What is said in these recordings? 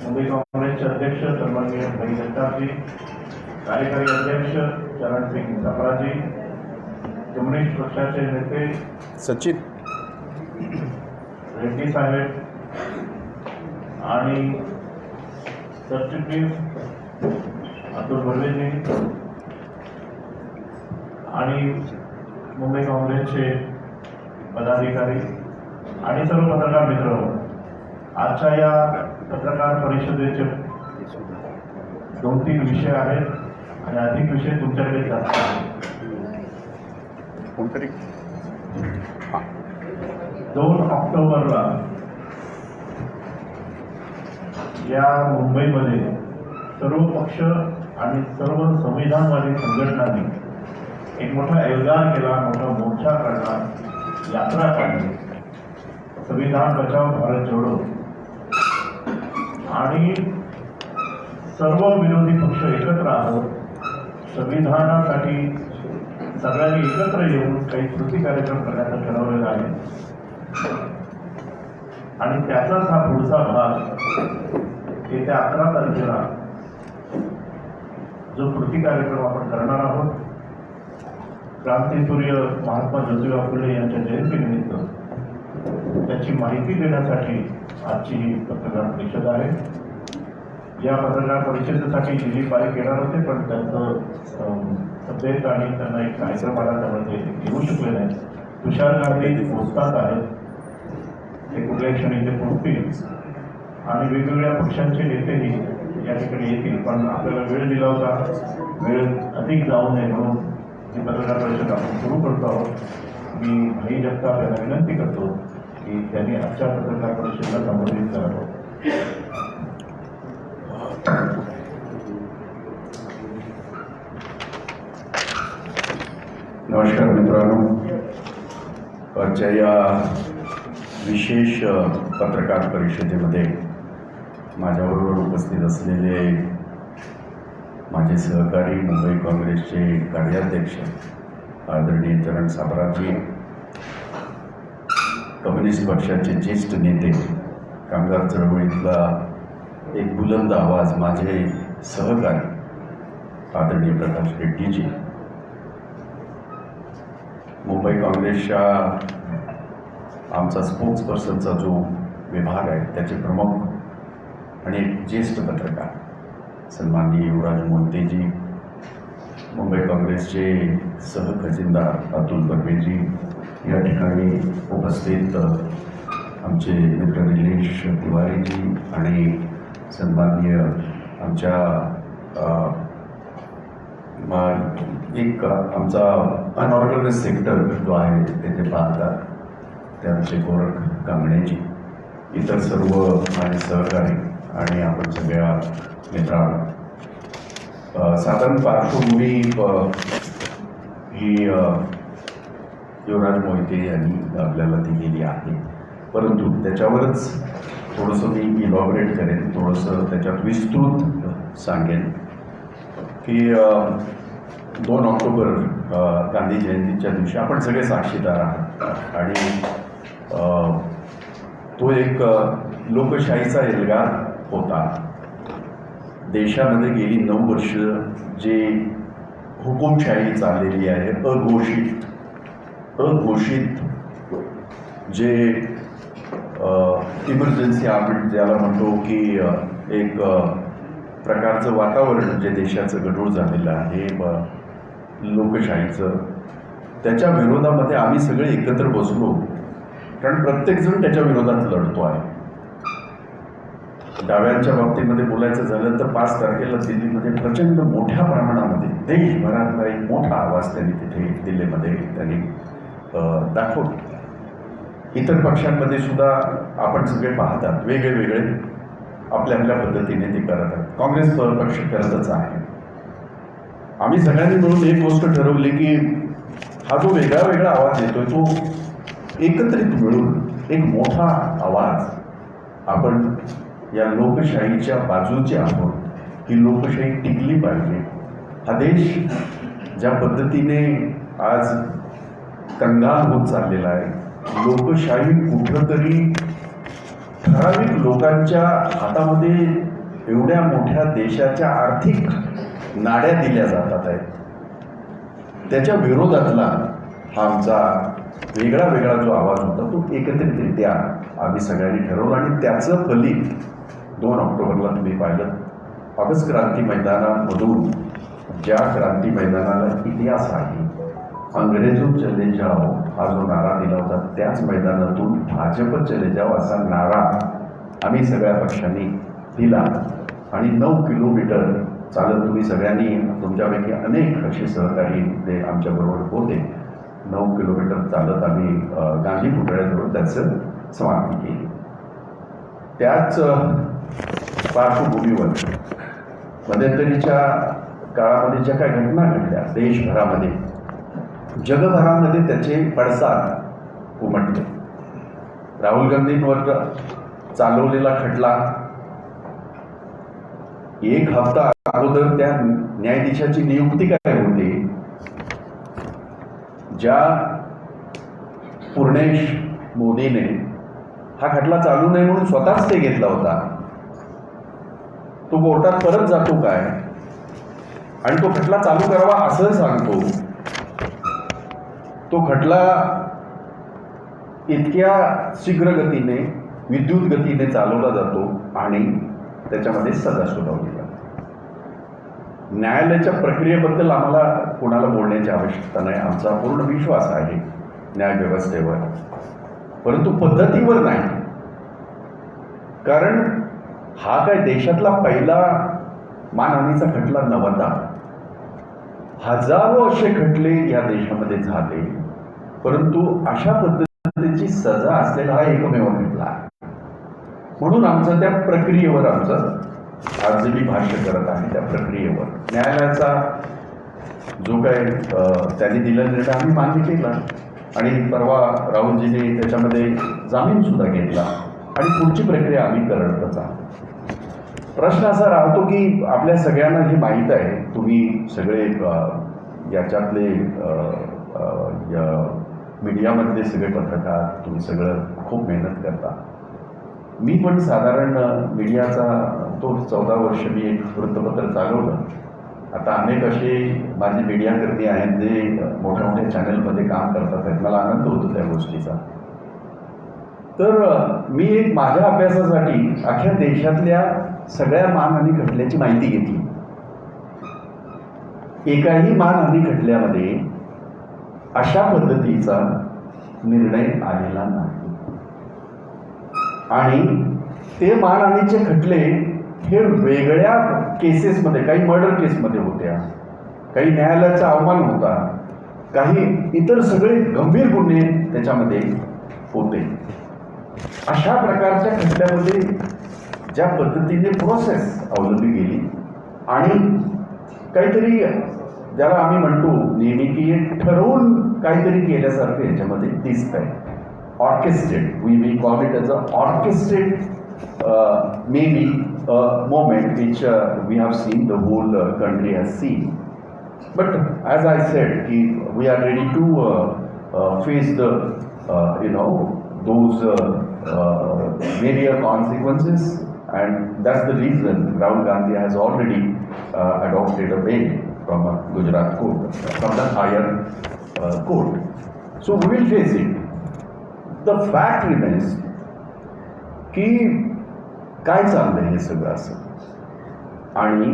मुंबई काँग्रेसचे अध्यक्ष सन्माननीय भाई जगतापजी, कार्यकारी अध्यक्ष चरण सिंग सापराजी, कम्युनिस्ट पक्षाचे नेते सचिन रेड्डी साहेब आणि सरचिटणीस अतुल बर्वेजी आणि मुंबई काँग्रेसचे पदाधिकारी आणि सर्व पत्रकार मित्र, आजच्या या पत्रकार परिषदेचे 2-3 विषय आहेत आणि अधिक विषय तुमच्याकडे जास्त आहेत. कोणतरी 2 ऑक्टोबरला या मुंबईमध्ये सर्व पक्ष आणि सर्व संविधानवादी संघटनांनी एक मोठा एल्गार केला, मोठा मोर्चा काढला, यात्रा काढली, संविधान बचाव भारत जोडो. आणि सर्व विरोधी पक्ष एकत्र आहोत, संविधानासाठी सगळ्यांनी एकत्र येऊन काही कृती कार्यक्रम करण्याचं ठरवलेला आहे. आणि त्याचाच हा पुढचा भाग येत्या 11 तारखेला जो कृती कार्यक्रम आपण करणार आहोत, क्रांतीसूर्य महात्मा ज्योतिबा फुले यांच्या जयंतीनिमित्त त्याची माहिती देण्यासाठी आजची ही पत्रकार परिषद आहे. या पत्रकार परिषदेसाठी जी पारीख येणार होते, पण त्यांचं तब्येत आणि त्यांना एक कार्यक्रम आला, त्यामुळे ते येऊ शकले नाही. तुषार गांधी पोचतात आहेत, ते कुठल्याही क्षणी ते पोहोचतील आणि वेगवेगळ्या पक्षांचे नेतेही या ठिकाणी येतील. पण आपल्याला वेळ दिला होता, वेळ अधिक जाऊ नये म्हणून ही पत्रकार परिषद आपण सुरू करतो आहोत. मी भाई जगताप यांना विनंती करतो की त्यांनी आजच्या पत्रकार परिषदेला संबोधित करावं. नमस्कार मित्रांनो, आजच्या या विशेष पत्रकार परिषदेमध्ये माझ्याबरोबर उपस्थित असलेले माझे सहकारी मुंबई काँग्रेसचे कार्याध्यक्ष आदरणीय चरण सापराजी, कम्युनिस्ट पक्षाचे ज्येष्ठ नेते, कामगार चळवळीतला एक बुलंद आवाज माझे सहकारी आदरणीय प्रकाश रेड्डीजी, मुंबई काँग्रेसच्या आमचा स्पोक्सपर्सनचा जो विभाग आहे त्याचे प्रमुख आणि एक ज्येष्ठ पत्रकार सन्माननीय युवराज मोहितेजी, मुंबई काँग्रेसचे सहखजिनदार अतुल बर्वेजी, या ठिकाणी उपस्थित आमचे मित्र निलेश तिवारीजी आणि सन्माननीय आमच्या एक आमचा अनऑर्गनाइज सेक्टर जो आहे तेथे पाहतात ते आमचे गोरख कांगणेजी, इतर सर्व माझे सहकारी आणि आपण सगळ्या मित्रांनो, साधारण पार्श्वभूमी ही युवराज मोहिते यांनी आपल्याला दिलेली आहे, परंतु त्याच्यावरच थोडंसं मी इलॉबरेट करेन, थोडंसं त्याच्यात विस्तृत सांगेन की 2 ऑक्टोबर गांधी जयंतीच्या दिवशी आपण सगळे साक्षीदार आहात आणि तो एक लोकशाहीचा एल्गार होता. देशामध्ये गेली 9 वर्ष जे हुकुमशाही चाललेली आहे, अघोषित जे इमर्जन्सी आपण ज्याला म्हणतो की एक प्रकारचं वातावरण जे देशाचं गढूळ झालेलं आहे लोकशाहीचं, त्याच्या विरोधामध्ये आम्ही सगळे एकत्र बसलो, कारण प्रत्येकजण त्याच्या विरोधात लढतो आहे. डाव्यांच्या बाबतीमध्ये बोलायचं झालं तर 5 तारखेला दिल्लीमध्ये प्रचंड मोठ्या प्रमाणामध्ये देशभरातला एक मोठा आवाज त्यांनी तिथे दिल्लीमध्ये त्यांनी दाखवला. इतर पक्षांमध्ये सुद्धा आपण सगळे पाहतात, वेगळे आपल्या पद्धतीने ते करत आहेत. काँग्रेस पक्ष करतच आहे. आम्ही सगळ्यांनी मिळून एक गोष्ट ठरवली की हा जो वेगळा आवाज येतोय तो एकत्रित मिळून एक मोठा आवाज, आपण या लोकशाहीच्या बाजूचे आहोत, ही लोकशाही टिकली पाहिजे. हा देश ज्या पद्धतीने आज कंगाल होत चाललेला आहे, लोकशाही कुठंतरी ठराविक लोकांच्या हातामध्ये एवढ्या मोठ्या देशाच्या आर्थिक नाड्या दिल्या जातात आहेत, त्याच्या विरोधातला हा आमचा वेगळा वेगळा जो आवाज होता तो एकत्रितरित्या आम्ही सगळ्यांनी ठरवलं आणि त्याचं फलित 2 ऑक्टोबरला तुम्ही पाहिलं. ऑगस्ट क्रांती मैदानामधून ज्या क्रांती मैदानाला इतिहास आहे, अंग्रेजो चले जाओ हा जो नारा दिला होता, त्याच मैदानातून भाजप चले जाओ असा नारा आम्ही सगळ्या पक्षांनी दिला आणि 9 किलोमीटर चालत तुम्ही सगळ्यांनी, तुमच्यापैकी अनेक असे सहकारी ते आमच्याबरोबर होते, 9 किलोमीटर चालत आम्ही गांधी पुतळ्याजवळ त्याचं समाप्ती केली. त्याच पार्श्वभूमीवर मध्यंतरीच्या काळामध्ये ज्या काही घटना घडल्या देशभरामध्ये, जगभरामध्ये त्याचे पडसाद उमटले. राहुल गांधींवर चालवलेला खटला, 1 हप्ता अगोदर त्या न्यायाधीशाची नियुक्ती काय होते, ज्या पूर्णेश मोदीने हा खटला चालू नये म्हणून स्वतःच ते घेतला होता, तो कोर्टात परत जातो काय आणि तो खटला चालू करावा असं सांगतो. तो खटला इतक्या शीघ्र गतीने, विद्युत गतीने चालवला जातो आणि त्याच्यामध्ये सजा सुनावली जाते. न्यायालयाच्या प्रक्रियेबद्दल आम्हाला कोणाला बोलण्याची आवश्यकता नाही, आमचा पूर्ण विश्वास आहे न्यायव्यवस्थेवर, परंतु पद्धतीवर नाही. कारण हा काय देशातला पहिला मानहानीचा खटला नव्हता. हजारो असे खटले या देशामध्ये झाले, परंतु अशा पद्धतीची सजा असलेला हा एकमेव खटला आहे. म्हणून आमचं त्या प्रक्रियेवर, आमचं आज जे मी भाष्य करत आहे त्या प्रक्रियेवर न्यायालयाचा जो काय त्यांनी दिलेला निर्णय आम्ही मान्य केला आणि परवा राहुलजीने त्याच्यामध्ये जामीन सुद्धा घेतला आणि पुढची प्रक्रिया आम्ही करतच आहोत. प्रश्न असा राहतो की आपल्या सगळ्यांना हे माहीत आहे, तुम्ही सगळे याच्यातले मीडियामधले सगळे पत्रकार, तुम्ही सगळं खूप मेहनत करता. मी पण साधारण मीडियाचा तो 14 वर्ष मी एक वृत्तपत्र चालवलं. आता अनेक असे माझे मीडियाकर्मी आहेत जे मोठ्या मोठ्या चॅनलमध्ये काम करतात आहेत, मला आनंद होतो त्या गोष्टीचा. तर मी एक माझ्या अभ्यासासाठी अख्ख्या देशातल्या सगळ्या मानहानी खटल्याची माहिती घेतली. एकाही मानहानी खटल्यामध्ये अशा पद्धतीचा निर्णय आलेला नाही आणि ते मानहानीचे खटले हे वेगळ्या केसेसमध्ये, काही मर्डर केसमध्ये होत्या, काही न्यायालयाचा अवमान होता, काही इतर सगळे गंभीर गुन्हे त्याच्यामध्ये होते. अशा प्रकारच्या खटल्यामध्ये ज्या पद्धतीने प्रोसेस अवलंबली गेली आणि काहीतरी ज्याला आम्ही म्हणतो नेहमी की ठरवून काहीतरी केल्यासारखं याच्यामध्ये दिसत आहे. Orchestrate, we call it as an orchestrated maybe a moment which we have seen, the whole country has seen. But as I said, we are ready to face the those various consequences, and that's the reason Rahul Gandhi has already adopted a bail from a Gujarat court, from the higher court. So we will face it. The fact remains की काय चाललंय हे सगळं असं, आणि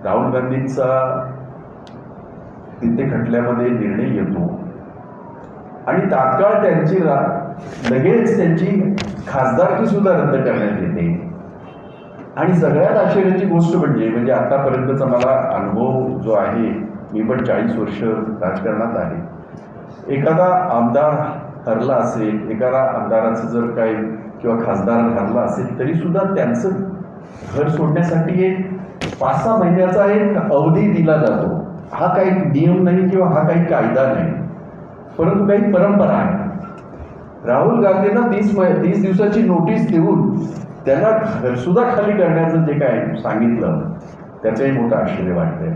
राहुल गांधींचा तिथे खटल्यामध्ये निर्णय येतो आणि तात्काळ त्यांची लगेच त्यांची खासदारकी सुद्धा रद्द करण्यात येते. आणि सगळ्यात आश्चर्याची गोष्ट म्हणजे आतापर्यंतचा मला अनुभव जो आहे, मी पण 40 वर्ष राजकारणात आहे, एखादा आमदार हरला असेल, एखादा आमदाराचं जर काही किंवा खासदार हरला असेल तरी सुद्धा त्यांचं घर सोडण्यासाठी एक 5-6 महिन्याचा एक अवधी दिला जातो. हा काही नियम नाही किंवा हा काही कायदा नाही, परंतु काही परंपरा आहे. राहुल गांधींना 30 दिवसाची नोटीस देऊन त्यांना घरसुद्धा खाली करण्याचं जे काय सांगितलं त्याचंही मोठं आश्चर्य वाटतंय.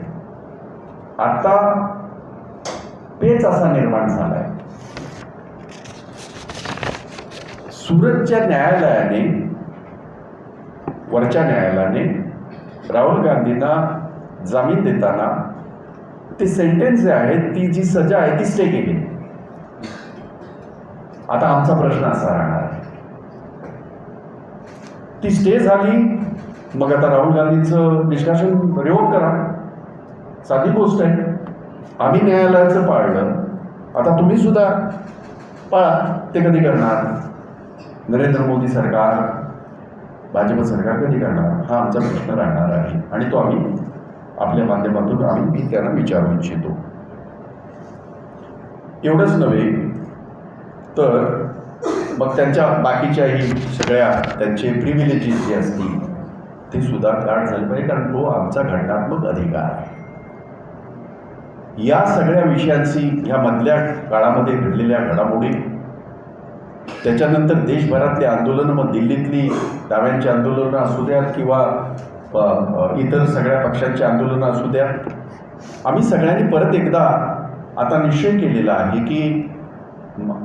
आता पेच असा निर्माण झालाय. सुरतच्या न्यायालयाने वरच्या न्यायालयाने राहुल गांधींना जामीन देताना ते सेंटेन्स जे आहे, ती जी सजा आहे ती स्टे केली. आता आमचा प्रश्न असा राहणार आहे, ती स्टे झाली, मग आता राहुल गांधींचं निष्कासन रिवोक करा, साधी गोष्ट आहे. आम्ही न्यायालयाचं पाळलं, आता तुम्ही सुद्धा पाळा. ते कधी करणार? नरेंद्र मोदी सरकार, भाजप सरकार कधी करणार? हा आमचा प्रश्न राहणार आहे आणि तो आम्ही आपल्या माध्यमातून मी त्यांना विचारू इच्छितो. एवढंच नव्हे तर मग त्यांच्या बाकीच्याही सगळ्या त्यांचे प्रिव्हिलेजेस जे असतील ते सुद्धा काढ झाले पाहिजे, कारण तो आमचा घटनात्मक अधिकार आहे. या सगळ्या विषयांची ह्या मधल्या काळामध्ये घडलेल्या घडामोडी, त्याच्यानंतर देशभरातली आंदोलनं, मग दिल्लीतली डाव्यांची आंदोलनं असू द्यात किंवा इतर सगळ्या पक्षांची आंदोलनं असू द्या, आम्ही सगळ्यांनी परत एकदा आता निश्चय केलेला आहे की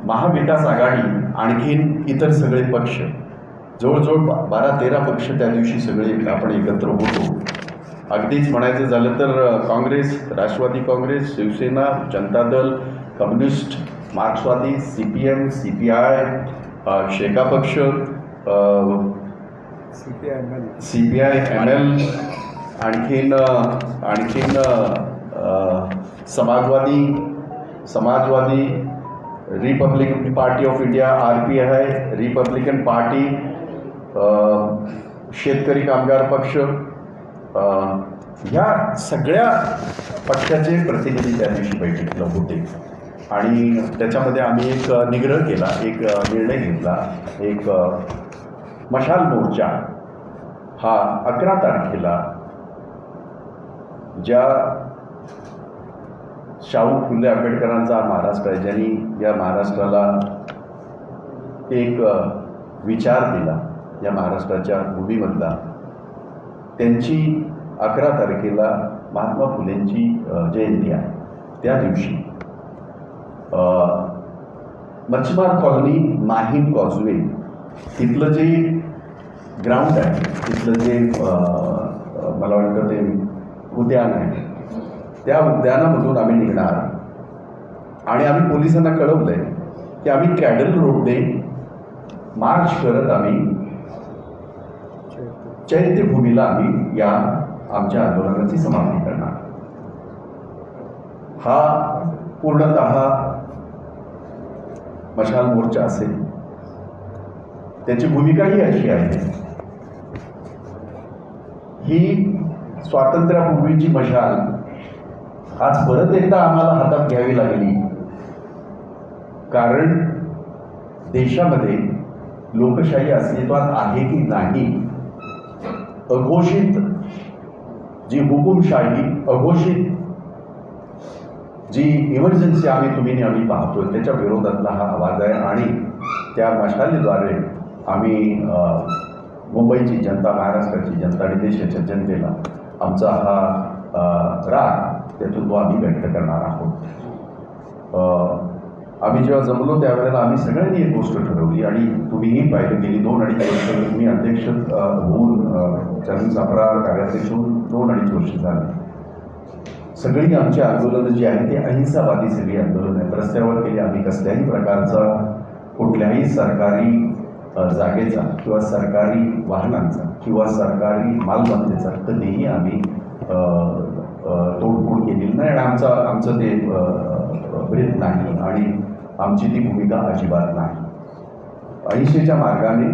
महाविकास आघाडी आणखीन इतर सगळे पक्ष, जवळजवळ 12-13 पक्ष त्या दिवशी सगळे आपण एकत्र होतो. अगदीच म्हणायचं झालं तर काँग्रेस, राष्ट्रवादी काँग्रेस, शिवसेना, जनता दल, कम्युनिस्ट, मार्क्सवादी, CPM, CPI, शेका पक्ष, CPI, ML, आणखीन Samajwadi, republican party of India, RPI, republican party, Shetkari Kamgar पक्ष, ह्या सगळ्या पक्षाचे प्रतिनिधी त्या दिवशी बैठकीला होते. आणि त्याच्यामध्ये आम्ही एक निग्रह केला, एक निर्णय घेतला. एक मशाल मोर्चा हा 11 तारखेला ज्या शाहू फुले आंबेडकरांचा महाराष्ट्र आहे, ज्यांनी या महाराष्ट्राला एक विचार दिला, या महाराष्ट्राच्या भूमीमधला, त्यांची 11 तारखेला महात्मा फुलेंची जयंती आहे. त्या दिवशी मच्छीमार कॉलनी, माहीम कॉजवे, तिथलं जे ग्राउंड आहे, तिथलं जे मला वाटतं ते उद्यान आहे, त्या उद्यानामधून आम्ही निघणार. आणि आम्ही पोलिसांना कळवलं आहे की आम्ही कॅडल रोडने मार्च करत आम्ही चैत्यभूमीला आम्ही या आमच्या आंदोलनाची समाप्ती करणार. हा पूर्णतः मशाल मोर्चा असेल. त्याची भूमिकाही अशी आहे, ही स्वातंत्र्यपूर्वीची मशाल आज परत एकदा आम्हाला हातात घ्यावी लागली, कारण देशामध्ये लोकशाही अस्तित्वात आहे की नाही, अघोषित जी हुकुमशाही, अघोषित जी इमर्जन्सी आम्ही पाहतोय, त्याच्या विरोधातला हा आवाज आहे. आणि त्या मशालीद्वारे आम्ही मुंबईची जनता, महाराष्ट्राची जनता आणि देशाच्या जनतेला आमचा हा राग त्यातून तो आम्ही व्यक्त करणार आहोत. आम्ही जेव्हा जमलो त्यावेळेला आम्ही सगळ्यांनी एक गोष्ट ठरवली, आणि तुम्हीही पाहिलं, गेली 2-2.5 वर्ष मी अध्यक्ष होऊन, चरण सापरा कार्याध्यक्ष होऊन 2-2.5 वर्ष झाले. सगळी आमची आंदोलनं जी आहेत ती अहिंसावादी सगळी आंदोलनं आहेत. रस्त्यावर केली आम्ही कसल्याही प्रकारचा, कुठल्याही सरकारी जागेचा किंवा सरकारी वाहनांचा किंवा सरकारी मालमत्तेचा कधीही आम्ही तोडफोड केलेली नाही. आणि आमचं ते भेद नाही आणि आमची ती भूमिका अजिबात नाही. अहिंसेच्या मार्गाने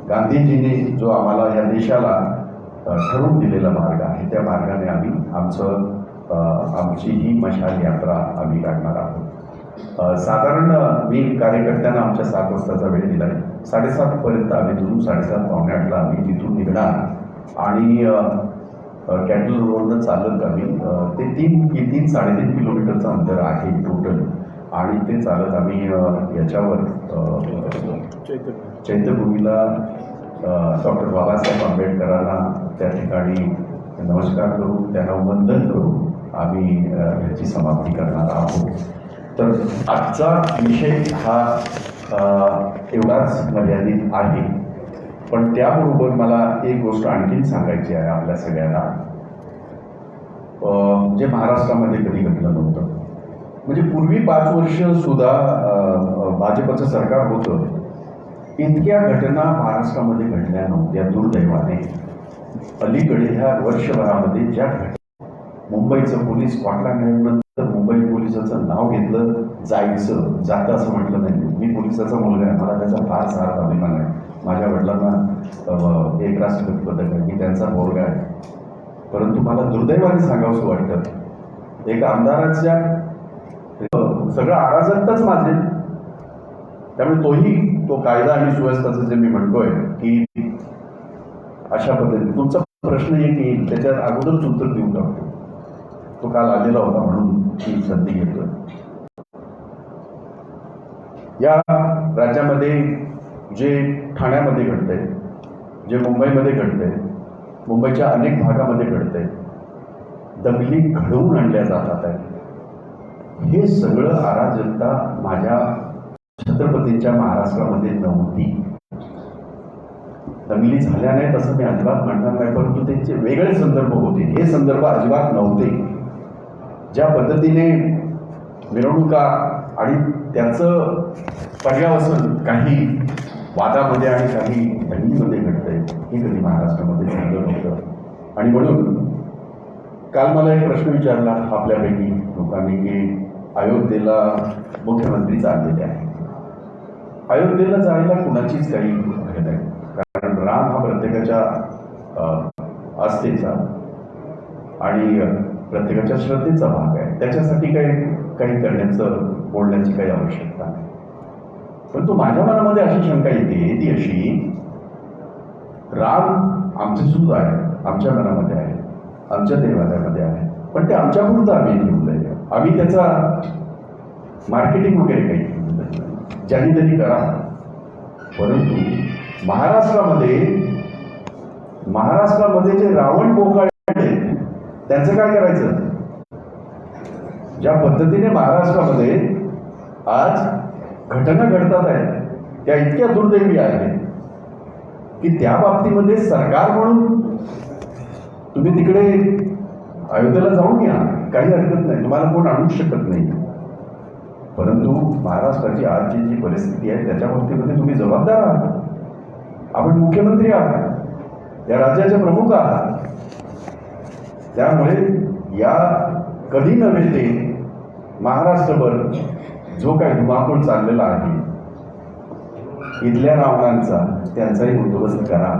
गांधीजींनी जो आम्हाला या देशाला ठरवून दिलेला मार्ग आहे, त्या मार्गाने आम्ही आमची ही मशाल यात्रा आम्ही काढणार आहोत. साधारण मी कार्यकर्त्यांना आमच्या 7 वाजताचा वेळ दिला आहे. 7:30पर्यंत आम्ही तिथून 7:30 पावणे 8ला आम्ही तिथून निघणार आणि कॅटल रोडनं चालत आम्ही ते 3-3.5 किलोमीटरचं अंतर आहे टोटल, आणि ते चालत आम्ही याच्यावर चैत्यभूमीला डॉक्टर बाबासाहेब आंबेडकरांना त्या ठिकाणी नमस्कार करून, त्यांना वंदन करून आम्ही ह्याची समाप्ती करणार आहोत. तर आजचा विषय हा एवढाच मर्यादित आहे. पण त्याबरोबर मला एक गोष्ट आणखीन सांगायची आहे आपल्या सगळ्यांना, जे महाराष्ट्रामध्ये कधी घडलं नव्हतं. म्हणजे पूर्वी 5 वर्ष सुद्धा भाजपचं सरकार होतं, इतक्या घटना महाराष्ट्रामध्ये घडल्या नव्हत्या दुर्दैवाने. अलीकडे ह्या वर्षभरामध्ये ज्या घटना, मुंबईचं पोलीस स्कॉटलँड यार्डनंतर मुंबई पोलिसाचं नाव घेतलं, जातं असं म्हटलं नाही. मी पोलिसाचा मुलगा आहे, मला त्याचा फार सारा अभिमान आहे. माझ्या वडिलांना एक राष्ट्रपती पदक आहे, मी त्यांचा मुलगा आहे. परंतु मला दुर्दैवाने सांगावंसं वाटतं, एक आमदाराच्या सगळं अराजकताच माझे. त्यामुळे तो कायदा आणि सुव्यवस्थाचं जे मी म्हणतोय की अशा पद्धतीने तुमचा प्रश्न एक येईल, त्याच्यात अगोदरच उत्तर देऊन टाकतो. तो काल आलेला होता म्हणून ही संधी घेतोय. या राज्यामध्ये जे ठाण्यामध्ये घडतंय, जे मुंबईमध्ये घडतंय, मुंबईच्या अनेक भागामध्ये घडतंय, दंगली घडवून आणल्या जातात आहे. हे सगळं अराजकता माझ्या छत्रपतींच्या महाराष्ट्रामध्ये नव्हती. दंगली झाल्या नाहीत असं मी अजिबात म्हणणार नाही, परंतु त्यांचे वेगळे संदर्भ होते. हे संदर्भ अजिबात नव्हते. ज्या पद्धतीने मिरवणुका आणि त्याचं पर्यावसन काही वादामध्ये आणि काही दंगलीमध्ये घडतंय, हे कधी महाराष्ट्रामध्ये झालं नव्हतं. आणि म्हणून काल मला एक प्रश्न विचारला आपल्यापैकी लोकांनी की अयोध्येला मुख्यमंत्री चाललेले आहे. अयोध्येला जायला कुणाचीच काही हे नाही, कारण राम हा प्रत्येकाच्या आस्थेचा आणि प्रत्येकाच्या श्रद्धेचा भाग आहे. त्याच्यासाठी काही करण्याचं बोलण्याची काही आवश्यकता नाही. परंतु माझ्या मनामध्ये अशी शंका येते, ती अशी, राम आमचे सुद्धा आहे, आमच्या मनामध्ये आहे, आमच्या देवालयामध्ये आहे, पण ते आमच्यापुरतं आम्ही ठेवलंय. आम्ही त्याचा मार्केटिंग वगैरे काही केलं नाही, ज्यांनी त्यांनी करा. परंतु महाराष्ट्रामध्ये जे रावण बोकाळे त्यांचं काय करायचं? ज्या पद्धतीने महाराष्ट्रामध्ये आज घटना घडतात आहेत त्या इतक्या दुर्दैवी आहेत की त्या बाबतीमध्ये सरकार म्हणून तुम्ही तिकडे अयोध्येला जाऊन या, काही हरकत नाही, तुम्हाला कोण आणू शकत नाही. परंतु महाराष्ट्राची आजची जी परिस्थिती आहे त्याच्या बाबतीमध्ये तुम्ही जबाबदार आहात. आपण मुख्यमंत्री आहात, या राज्याचे प्रमुख आहात. त्यामुळे या कधी नव्हे ते महाराष्ट्रभर जो काही धुमाकूळ चाललेला आहे, इथल्या रावणांचा त्यांचाही बंदोबस्त करा,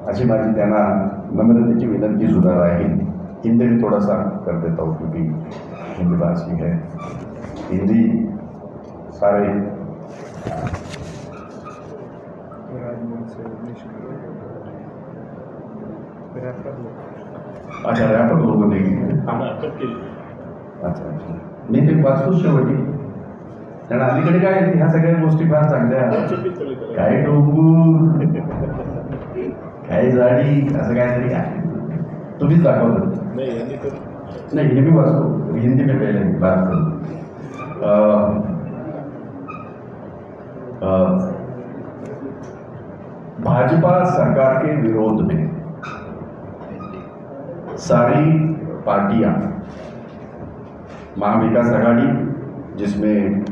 अशी माझी त्यांना नम्रतेची विनंती सुद्धा राहील. हिंदी में थोड़ा सा कर देता हूँ क्योंकि हिंदी भाषी है. हिंदी सारे अच्छा रॅपर लोगों ने अच्छा अच्छा मी ते वाचतोच शेवटी. कारण अलीकडे काय ह्या सगळ्या गोष्टी फार चांगल्या, काय डोंगर काय झाडी असं काहीतरी आहे. तुम्हीच दाखवलं नहीं, हिंदी वाचतो, हिंदी में पहले बात करूँ. भाजपा सरकार के विरोध में सारी पार्टियां, महाविकास आघाड़ी जिसमें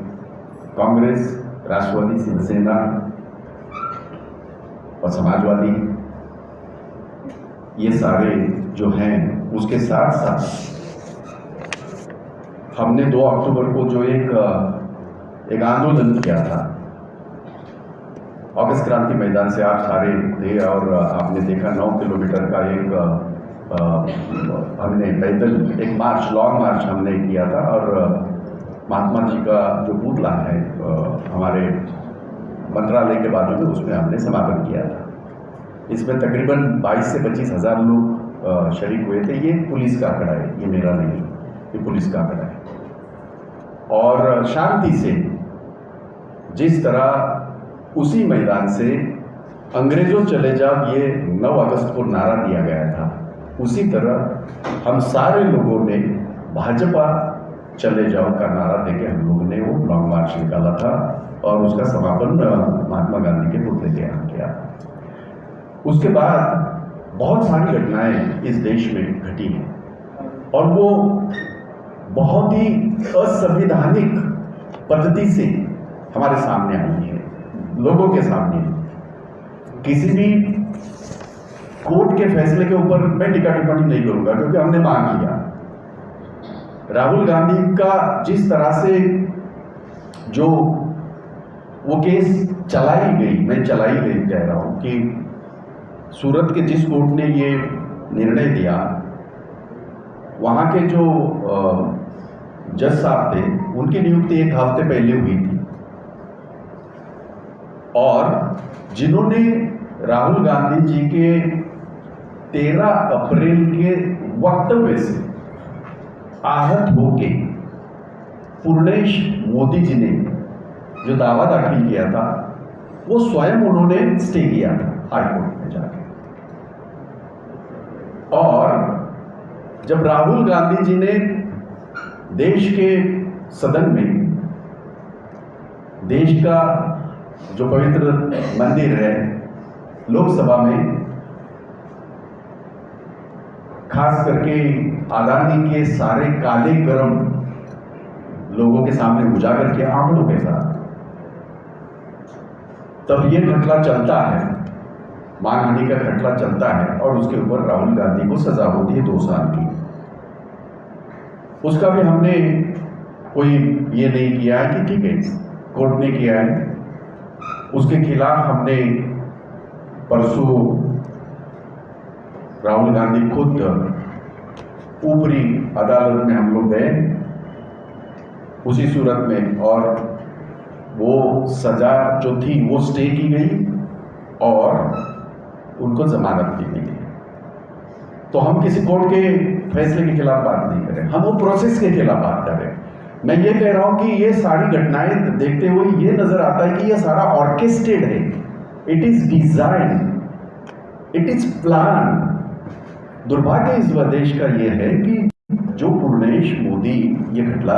कांग्रेस, राष्ट्रवादी, शिवसेना और समाजवादी, ये सारे जो हैं, उसके साथ साथ हमने 2 अक्टूबर को जो एक आंदोलन किया था ऑगस्ट क्रांति मैदान से, आप सारे थे और आपने देखा 9 किलोमीटर का एक हमने पैदल एक मार्च, लॉन्ग मार्च हमने किया था. और महात्मा जी का जो पुतला है हमारे मंत्रालय के बाजू में, उसमें हमने समापन किया था. इसमें तकरीबन 22 से 25 हज़ार लोग शरीक हुए थे. ये पुलिस का आंकड़ा है, ये मेरा नहीं, ये पुलिस का आंकड़ा है. और शांति से जिस तरह उसी मैदान से अंग्रेजों चले जाओ ये 9 अगस्त को नारा दिया गया था, उसी तरह हम सारे लोगों ने भाजपा चले जाओ का नारा देके हम लोगों ने वो लॉन्ग मार्च निकाला था और उसका समापन महात्मा गांधी के पुतले के यहाँ किया. उसके बाद बहुत सारी घटनाएं इस देश में घटी हैं और वो बहुत ही असंवैधानिक पद्धति से हमारे सामने आई है, लोगों के सामने। किसी भी कोर्ट के फैसले के ऊपर मैं टीका टिप्पणी नहीं करूंगा क्योंकि हमने मांग लिया। राहुल गांधी का जिस तरह से जो वो केस चलाई गई, मैं चलाई गई कह रहा हूं कि सूरत के जिस कोर्ट ने ये निर्णय दिया, वहां के जो जज साहब थे उनकी नियुक्ति 1 हफ्ते पहले हुई थी और जिन्होंने राहुल गांधी जी के 13 अप्रैल के वक्तव्य से आहत होके पूर्णेश मोदी जी ने जो दावा दाखिल किया था वो स्वयं उन्होंने स्टे किया था हाईकोर्ट में जाके। और जब राहुल गांधी जी ने देश के सदन में देश का जो पवित्र मंदिर है लोकसभा में, खास करके अदानी के सारे काले कर्म लोगों के सामने उजागर किया आंकड़ों के साथ, तब ये खटला चलता है, मानहानि का खटला चलता है और उसके ऊपर राहुल गांधी को सजा होती है 2 साल की। उसका भी हमने कोई ये नहीं किया है कि ठीक है कोर्ट ने किया है, उसके खिलाफ हमने परसों राहुल गांधी खुद ऊपरी अदालत में हम लोग गए उसी सूरत में और वो सजा जो थी वो स्टे की गई और उनको जमानत दी गई। तो हम किसी कोर्ट के फैसले के खिलाफ बात नहीं कर रहे, हम वो प्रोसेस के खिलाफ बात कर रहे हैं। मैं ये कह रहा हूं कि ये सारी घटनाएं देखते हुए ये नजर आता है कि ये सारा ऑर्केस्ट्रेटेड है, it is design, it is plan. दुर्भाग्य इस देश का ये है कि जो पूर्णेश मोदी ये घटना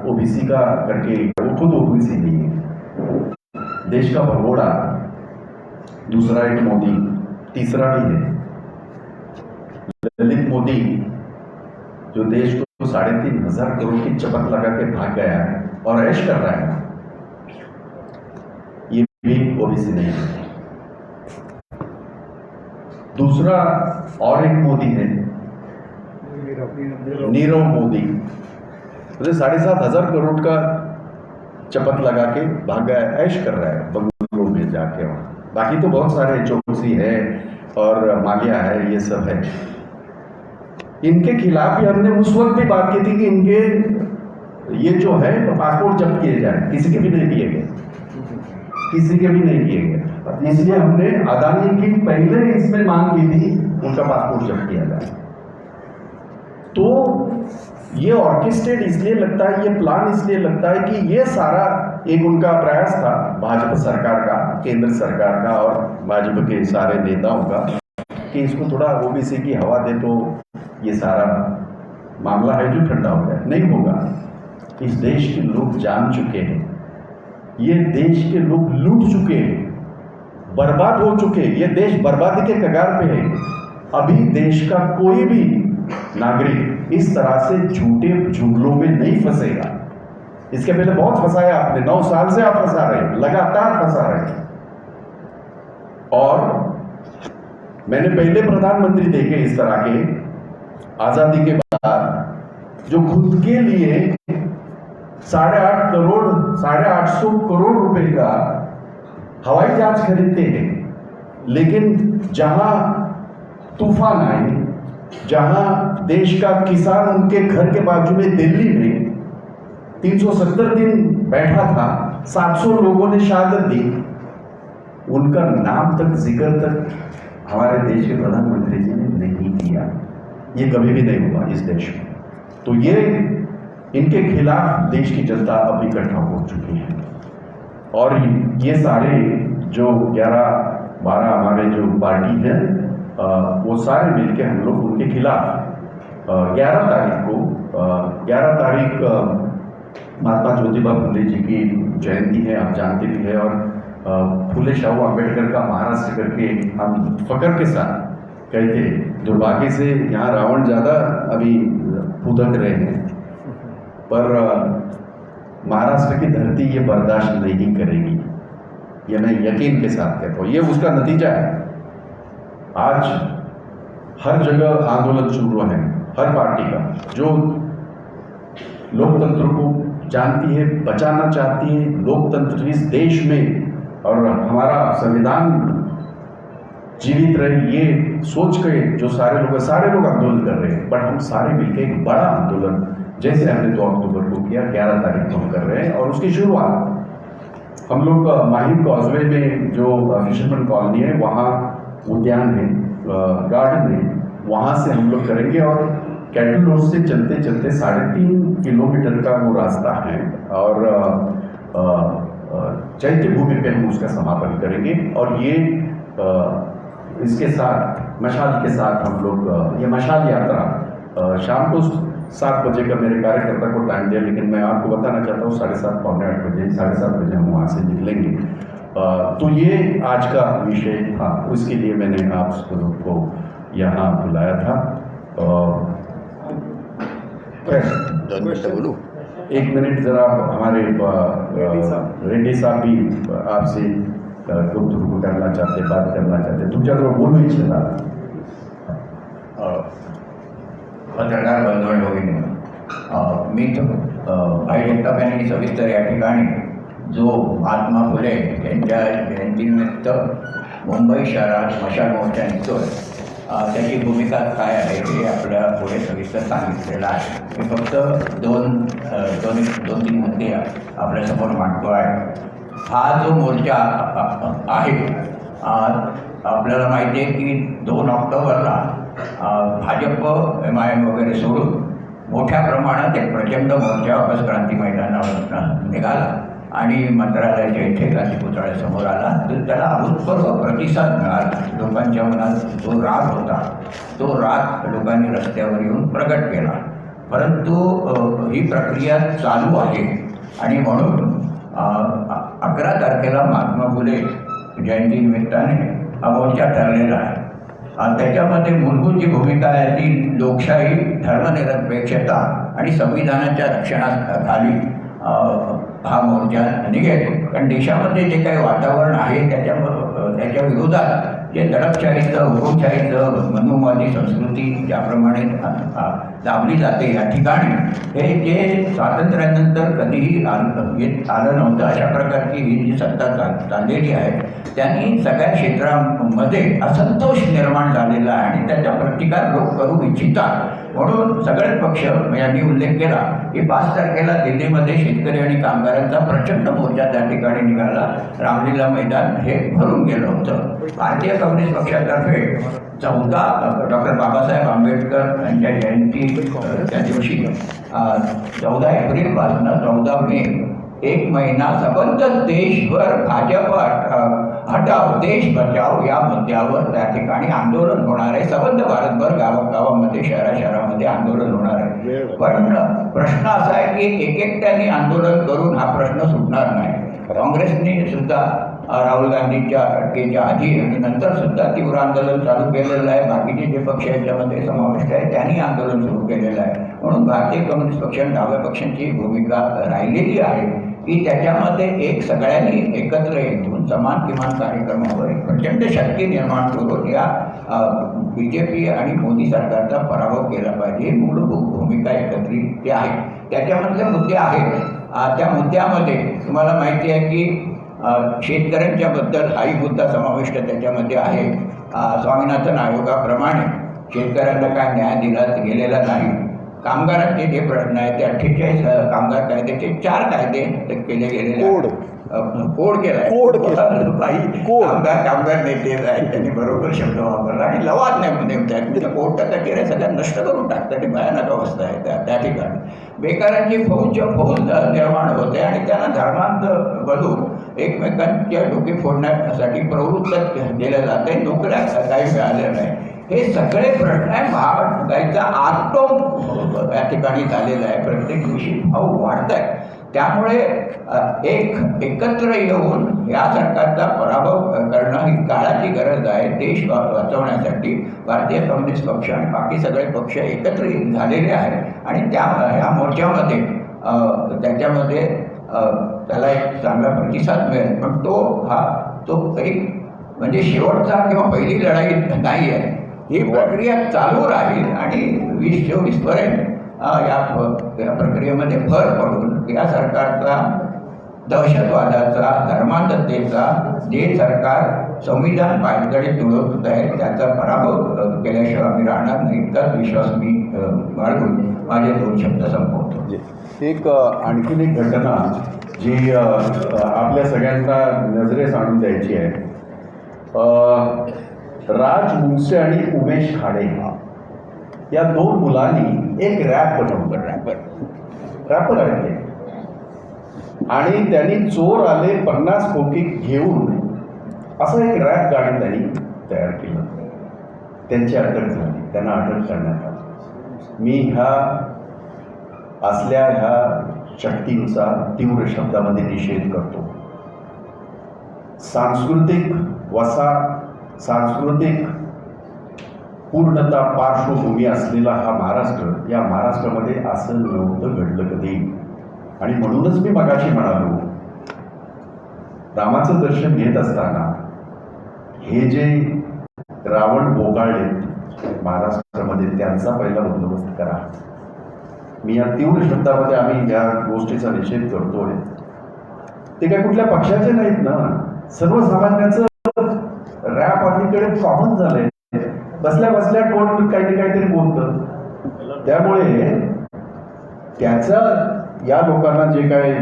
ओबीसी का करके, वो खुद ओबीसी नहीं है, देश का भगोड़ा, दूसरा एक मोदी, तीसरा भी है ललित मोदी जो देश को 3,500 करोड़ की चपत लगा के भाग गया है और ऐश कर रहा है, ये भी ओबीसी नहीं है। दूसरा और एक मोदी है नीरव मोदी, तो 7,500 करोड़ का चपत लगा के भाग गया, ऐश कर रहा है बंगलुरु में जाके। वहां बाकी तो बहुत सारे चौकसी है और माल्या है, ये सब है। इनके खिलाफ भी हमने उस वक्त भी बात की थी कि इनके ये जो है पासपोर्ट जब्त किए जाए, किसी के भी नहीं किए गए, किसी के भी नहीं किए गए। इसलिए हमने अदानी की पहले इसमें मांग की थी उनका पासपोर्ट जब्त किया जाए। तो ये ऑर्केस्ट्रेट इसलिए लगता है, ये प्लान इसलिए लगता है कि ये सारा एक उनका प्रयास था भाजपा सरकार का, केंद्र सरकार का और भाजपा के सारे नेताओं का कि इसको थोड़ा ओबीसी की हवा दे तो ये सारा मामला है जो ठंडा हो जाए। नहीं होगा। इस देश के लोग जान चुके हैं, ये देश के लोग लूट चुके हैं, बर्बाद हो चुके हैं, ये देश बर्बादी के कगार पे है। अभी देश का कोई भी नागरिक इस तरह से झूठे जुमलों में नहीं फंसेगा। इसके पहले बहुत फंसाया आपने, 9 साल से आप फंसा रहे हैं, लगातार फंसा रहे हैं। और मैंने पहले प्रधानमंत्री देखे इस तरह के आजादी के बाद जो खुद के लिए 850 करोड़ रुपए का हवाई जहाज खरीदते हैं, लेकिन जहां तूफान आए, जहां देश का किसान उनके घर के बाजू में दिल्ली में 370 दिन बैठा था, 700 लोगों ने शहादत दी, उनका नाम तक जिक्र तक हमारे देश के प्रधानमंत्री जी ने नहीं किया। ये कभी भी नहीं हुआ इस देश में। तो ये इनके खिलाफ देश की जनता अब इकट्ठा हो चुकी है और ये सारे जो 11-12 हमारे जो पार्टी है वो सारे मिलके हम लोग उनके खिलाफ 11 तारीख महात्मा ज्योतिबा फुले जी की जयंती है, आप जानते भी है, और फूले शाहू अम्बेडकर का महाराष्ट्र करके हम फकर के साथ कहते हैं। दुर्भाग्य से यहाँ रावण ज़्यादा अभी फुदक रहे हैं, पर महाराष्ट्र की धरती ये बर्दाश्त नहीं करेगी, ये मैं यकीन के साथ कहता हूँ। ये उसका नतीजा है। आज हर जगह आंदोलन शुरू है, हर पार्टी का जो लोकतंत्र को जानती है, बचाना चाहती है, लोकतंत्र इस देश में और हमारा संविधान जीवित रहे, ये सोच के जो सारे लोग आंदोलन कर रहे हैं। बट हम सारे मिलकर एक बड़ा आंदोलन जैसे हमने 2 अक्टूबर को किया, 11 तारीख को हम कर रहे हैं। और उसकी शुरुआत हम लोग माहिम कॉजवे में जो फिशरमैन कॉलोनी है, वहाँ उद्यान है, गार्डन है, वहाँ से हम लोग करेंगे। और कैटल रोड से चलते चलते 3.5 किलोमीटर का वो रास्ता है और चैत्य भूमि पे हम उसका समापन करेंगे। और ये इसके साथ मशाल के साथ हम लोग ये मशाल यात्रा शाम को 7 बजे का मेरे कार्यकर्ता को टाइम दिया, लेकिन मैं आपको बताना चाहता हूँ 7:30 पौने 8 बजे 7:30 बजे हम वहाँ से निकलेंगे। तो ये आज का विषय था, उसके लिए मैंने आप सबको यहाँ बुलाया था। बोलू 1 मिनट ज़रा हमारे रेड्डी साहब भी आपसे गुफ्तगू करना चाहते, बात करना चाहते, तुमच्याजवळ बोलू इच्छितात. पत्रकार बंधू आणि भगिनी, मी भाई जगताप यांनी सविस्तर या ठिकाणी जो महात्मा फुले यांच्या जयंतीनिमित्त मुंबई शहरात मशाल मोर्चा निघतोय त्याची भूमिका काय आहे हे आपल्या पुढे सविस्तर सांगितलेलं आहे. मी फक्त दोन तीन मुद्दे आपल्यासमोर मांडतो आहे. हा जो मोर्चा आहे आपल्याला माहिती आहे की 2 ऑक्टोबरला भाजप MIM वगैरे सोडून मोठ्या प्रमाणात एक प्रचंड मोर्चा वापस क्रांती मैदानावर निघाला आणि मंत्रालयाच्या इथे क्रांती पुतळ्यासमोर आला. तर त्याला अभूतपूर्व प्रतिसाद मिळाला. लोकांच्या मनात जो राग होता तो राग लोकांनी रस्त्यावर येऊन प्रगट केला. परंतु ही प्रक्रिया चालू आहे आणि म्हणून 11 तारखेला महात्मा फुले जयंतीनिमित्ताने हा मोर्चा ठरलेला आहे. त्याच्यामध्ये मूलभूत जी भूमिका आहे ती लोकशाही, धर्मनिरपेक्षता आणि संविधानाच्या रक्षणाखाली हा मोर्चा निघेल. कारण देशामध्ये जे काही वातावरण आहे त्याच्या विरोधात जे दडपशाहीचं, हुकुमशाहीचं, मनुवादी संस्कृती ज्याप्रमाणे दाबली जाते या ठिकाणी, हे जे स्वातंत्र्यानंतर कधीही आलं नव्हतं अशा प्रकारची ही जी सत्ता चाललेली आहे त्यांनी सगळ्या क्षेत्रामध्ये असंतोष निर्माण झालेला आहे आणि त्याचा प्रतिकार लोक करू इच्छितात. म्हणून सगळेच पक्ष यांनी उल्लेख केला की 5 तारखेला दिल्लीमध्ये शेतकरी आणि कामगारांचा प्रचंड मोर्चा त्या ठिकाणी निघाला. रामलीला मैदान हे भरून गेलं होतं. भारतीय कम्युनिस्ट पक्षातर्फे 14 डॉक्टर बाबासाहेब आंबेडकर यांच्या जयंती त्या दिवशी 14 एप्रिलपासून 14 मे 1 महिना सबंध देशभर भाजप हटाव देश बचाव या मुद्द्यावर त्या ठिकाणी आंदोलन होणार आहे. सबंध भारतभर गावागावामध्ये, शहराशहरामध्ये आंदोलन होणार आहे. पण प्रश्न असा आहे की एकट्याने आंदोलन करून हा प्रश्न सुटणार नाही. काँग्रेसने सुद्धा राहुल गांधींच्या अटकेच्या आधी आणि नंतर सुद्धा तीव्र आंदोलन चालू केलेलं आहे. बाकीचे जे पक्ष याच्यामध्ये समाविष्ट आहे त्यांनी आंदोलन सुरू केलेलं आहे. म्हणून भारतीय कम्युनिस्ट पक्ष आणि डाव्या पक्षांची भूमिका राहिलेली आहे की त्याच्यामध्ये एक सगळ्यांनी एकत्र येऊन समान किमान कार्यक्रमावर एक प्रचंड शक्ती निर्माण करून या BJP आणि मोदी सरकारचा पराभव केला पाहिजे. मूलभूत भूमिका एकत्रित आहे. त्याच्यामधले मुद्दे आहेत. त्या मुद्द्यामध्ये तुम्हाला माहिती आहे की शेतकऱ्यांच्या बद्दल हाही मुद्दा समाविष्ट त्याच्यामध्ये आहे. स्वामीनाथन आयोगाप्रमाणे शेतकऱ्यांना काय न्याय दिला गेलेला नाही. कामगारांचे जे प्रश्न आहेत ते 48 कामगार कायद्याचे 4 कायदे केले गेलेले कोड केलाय. कामगार नेते आहेत त्यांनी बरोबर शब्द वापरला आणि लवाद नाही नेमतात. म्हणजे कोर्टाचा केले सगळ्या नष्ट करून टाकतात. भयानक अवस्था आहे त्या ठिकाणी. बेकारांची फौज निर्माण होते आणि त्यांना धर्मांत बदलून एकमेकांच्या डोके फोडण्यासाठी प्रवृत्त केलं जाते. नोकऱ्या काही मिळाल्या नाही. हे सगळे प्रश्न आहे. महागाईचा आटोप या ठिकाणी झालेला आहे. प्रत्येक दिवशी भाव वाढत आहे. त्यामुळे एकत्र येऊन या सरकारचा पराभव करणं ही काळाची गरज आहे. देश वाचवण्यासाठी भारतीय कम्युनिस्ट पक्ष आणि बाकी सगळे पक्ष एकत्र झालेले आहेत आणि ह्या मोर्चामध्ये त्याच्यामध्ये त्याला एक चांगला प्रतिसाद मिळेल. पण तो एक म्हणजे शेवटचा किंवा पहिली लढाई नाही आहे. ही प्रक्रिया चालू राहील आणि 2024 पर्यंत या प्रक्रियेमध्ये भर पडून या सरकारचा दहशतवादाचा, धर्मांधतेचा जे सरकार संविधान पायदळी तुडवत आहे त्याचा पराभव केल्याशिवाय आम्ही राहणार नाही, इतकाच विश्वास मी बाळगून माझे 2 शब्द संपवतो. एक आणखीन एक घटना जी आपल्या सगळ्यांना नजरेस आणून द्यायची आहे. राज मुंगसे आणि उमेश खाडे या 2 मुलांनी एक रॅप बनवलं. रॅपर आहे ते. आणि त्यांनी चोर आले 50 खोकी घेऊन असं एक रॅप गाणं त्यांनी तयार केलं. त्यांची अटक झाली, त्यांना अटक करण्यात आली. मी ह्या शक्तींचा तीव्र शब्दामध्ये निषेध करतो. सांस्कृतिक वसा, सांस्कृतिक पूर्णता पार्श्वभूमी असलेला हा महाराष्ट्र, या महाराष्ट्रामध्ये असं नव्हतं घडलं कधी. आणि म्हणूनच मी मगाशी म्हणालो, रामाचं दर्शन घेत असताना हे जे रावण बोकाळले महाराष्ट्रामध्ये त्यांचा पहिला बंदोबस्त करा. मी या तीव्र शब्दामध्ये आम्ही या गोष्टीचा निषेध करतोय. ते काय कुठल्या पक्षाचे नाहीत ना, सर्वसामान्याचं रॅप अलीकडे कॉमन झालंय. बसल्या बसल्या कोण काहीतरी बोलतं. त्यामुळे त्याचं या लोकांना जे काय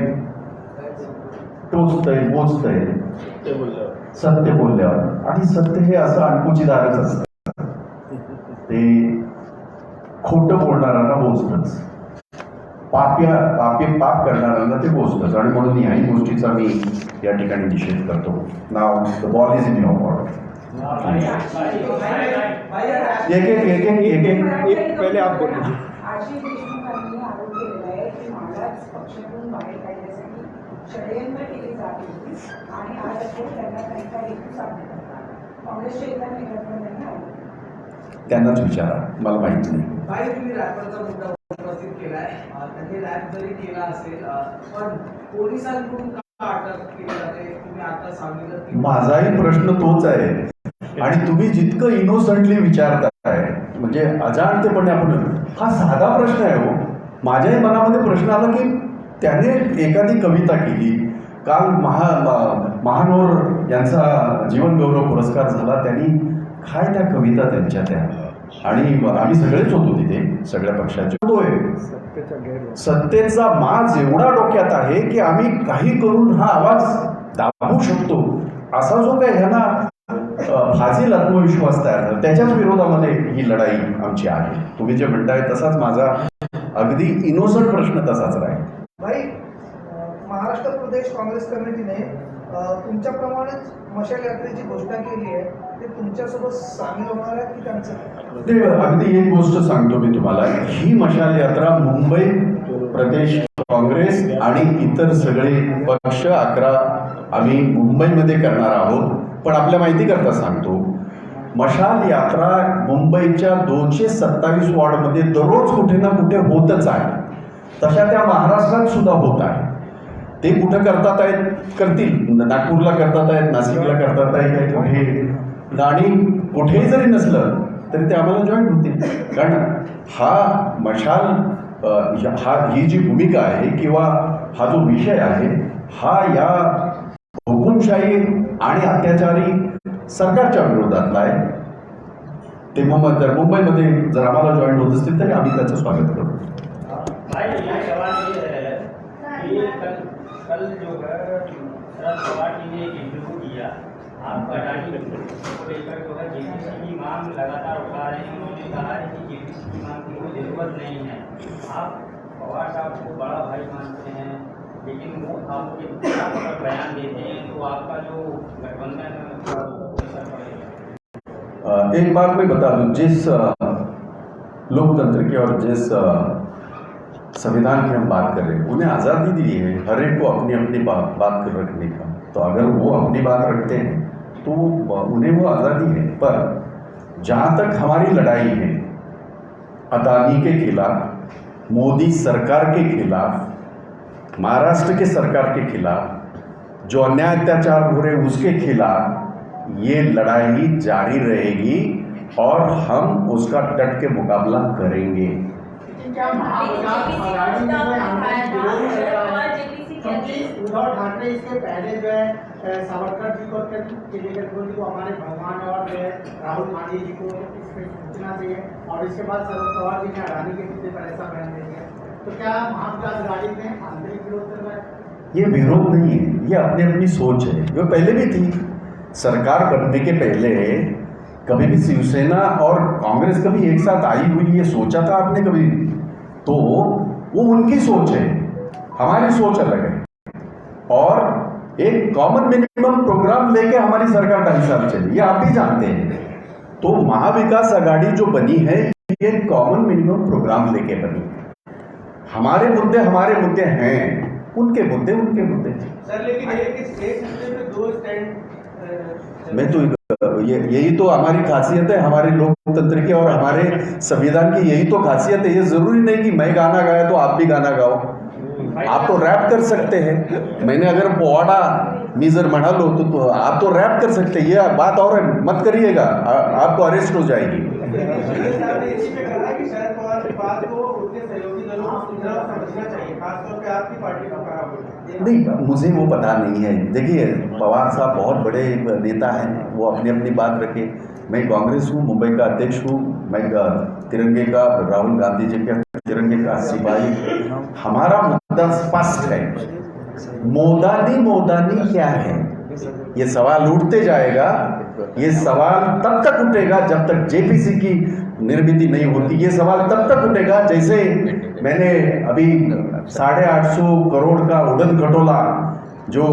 टोचतंय बोचतंय सत्य बोलल्यावर, आणि सत्य हे असं अणकुचीदारच असतं. ते खोटं बोलणाऱ्यांना बोचतंच, पाप करणाऱ्यांना ते बोचतंच. आणि म्हणून ह्याही गोष्टीचा मी या ठिकाणी निषेध करतो. Now the ball is in your court. एक पहिले आप बोल लीजिए. आशिष देशमुखांनी आरोप केलेला आहे की महाराज पक्षातून बाहेर काढण्यासाठी षडयंत्र केली जात होती आणि आज आपण त्यांना त्यांचा हेतू साध्य करतात. काँग्रेसच्या इतर नेत्यांनी आरोप त्यांनाच विचारा, मला माहिती नाही. बाई तुम्ही रॅपरचा मुद्दा उपस्थित केलाय. त्यांनी रॅप जरी केला असेल पण पोलिसांकडून का अटक केली जाते तुम्ही आता सांगितलं की माझाही प्रश्न तोच आहे. आणि तुम्ही जितकं इनोसंटली विचारताय म्हणजे अजाणतेपणे आपण, हा साधा प्रश्न आहे हो. माझ्याही मनामध्ये प्रश्न आला की त्याने एखादी कविता केली. काल महानोर यांचा जीवनगौरव पुरस्कार झाला. त्यांनी काय त्या कविता त्यांच्या त्या, आणि आम्ही सगळेच होतो तिथे, सगळ्या पक्षाचे होतोय. सत्तेचा माज एवढा डोक्यात आहे की आम्ही काही करून हा आवाज दाबू शकतो, असा जो काय ह्यांना फाजील आत्मविश्वास तयार झाला, त्याच्याच विरोधामध्ये ही लढाई आमची आहे. तुम्ही जे म्हणताय तसाच माझा अगदी इनोसंट प्रश्न तसाच राहील. भाई, महाराष्ट्र प्रदेश काँग्रेस कमिटीने तुमच्याप्रमाणेच मशाल यात्रेची घोषणा केली आहे. ते तुमच्यासोबत सामील होणार आहेत की त्यांचं? ते अगदी एक गोष्ट सांगतो मी तुम्हाला, ही मशाल यात्रा मुंबई प्रदेश काँग्रेस आणि इतर सगळे पक्ष 11 आम्ही मुंबईमध्ये करणार आहोत. पण आपल्या माहिती करता सांगतो, मशाल यात्रा मुंबईच्या 227 वॉर्डमध्ये दररोज कुठे ना कुठे होतच आहे. तशा त्या महाराष्ट्रात सुद्धा होत आहे. ते कुठं करतात आहेत करतील, नागपूरला करतात आहेत, नाशिकला करतात आहेत, कुठे, आणि कुठेही जरी नसलं तरी ते आम्हाला जॉईन होतील. कारण हा मशाल ही जी भूमिका आहे किंवा हा जो विषय आहे हा या हुकुमशाही आणि अत्याचारी सरकारच्या विरोधातला आहे. तेव्हा जर मुंबईमध्ये जर आम्हाला जॉईन होत असतील तरी आम्ही त्याचं स्वागत करू. कल जो है शरद पवार जी ने एक इंटरव्यू किया, आप अडानी को लेकर जो है जेपीसी की मांग लगातार उठा रहे हैं. उन्होंने कहा है कि जेपीसी की मांग की कोई जरूरत नहीं है. आप पवार साहब को बड़ा भाई मानते हैं, लेकिन वो आपके अगर बयान देते हैं तो आपका जो गठबंधन है उसका असर पड़ेगा. एक बात मैं बता दूं, जिस लोकतंत्र की और जिस संविधान की हम बात कर रहे हैं, उन्हें आज़ादी दी है हर एक को अपनी अपनी बात कर रखने का। तो अगर वो अपनी बात रखते हैं तो उन्हें वो आज़ादी है। पर जहाँ तक हमारी लड़ाई है अदानी के खिलाफ, मोदी सरकार के खिलाफ, महाराष्ट्र के सरकार के खिलाफ जो अन्याय अत्याचार हो रहे उसके खिलाफ ये लड़ाई जारी रहेगी और हम उसका डट के मुकाबला करेंगे। क्या महाविकास आघाड़ी में विरोध है? क्योंकि उद्धव ठाकरे इसके पहले जो है सावरकर जी को केजरीवाल जी को हमारे भगवान और जो है राहुल गांधी जी को इसमें सोचना चाहिए, और इसके बाद शरद पवार जी ने अडानी के मुद्दे पर ऐसा बयान दे दिया। तो क्या महाविकास आघाड़ी में आंतरिक विरोध चल रहा है? ये विरोध नहीं है, ये अपनी अपनी सोच है। ये पहले भी थी, सरकार बनने के पहले कभी भी शिवसेना और कांग्रेस कभी एक साथ आई हुई ये सोचा था आपने कभी? तो वो उनकी सोच है, हमारी सोच अलग है। और एक कॉमन मिनिमम प्रोग्राम लेके हमारी सरकार 2.5 साल चली, ये आप भी जानते हैं। तो महाविकास आघाड़ी जो बनी है ये कॉमन मिनिमम प्रोग्राम लेके बनी है। हमारे मुद्दे हैं, उनके मुद्दे सर लेकिन एक मुद्दे में 2 स्टैंड मैं तो यही तो हमारी खासियत है, हमारे लोकतंत्र की और हमारे संविधान की यही तो खासियत है। ये जरूरी नहीं कि मैं गाना गाया तो आप भी गाना गाओ, आप तो रैप कर सकते हैं। मैंने अगर पोवाड़ा मीजर मढ़ा लो तो आप तो रैप कर सकते हैं। ये बात और मत करिएगा, आपको अरेस्ट हो जाएगी। नहीं, मुझे वो पता नहीं है। देखिए, पवार साहब बहुत बड़े नेता हैं, वो अपनी अपनी बात रखे। मैं कांग्रेस हूँ, मुंबई का अध्यक्ष हूँ, मैं तिरंगे का, राहुल गांधी जी के तिरंगे का सिपाही। हमारा मुद्दा स्पष्ट है। मोदानी क्या है, ये सवाल उठते जाएगा। ये सवाल तब तक उठेगा जब तक जेपीसी की निर्मिति नहीं होती। ये सवाल तब तक उठेगा जैसे मैंने अभी 850 करोड़ का उड़न खटोला जो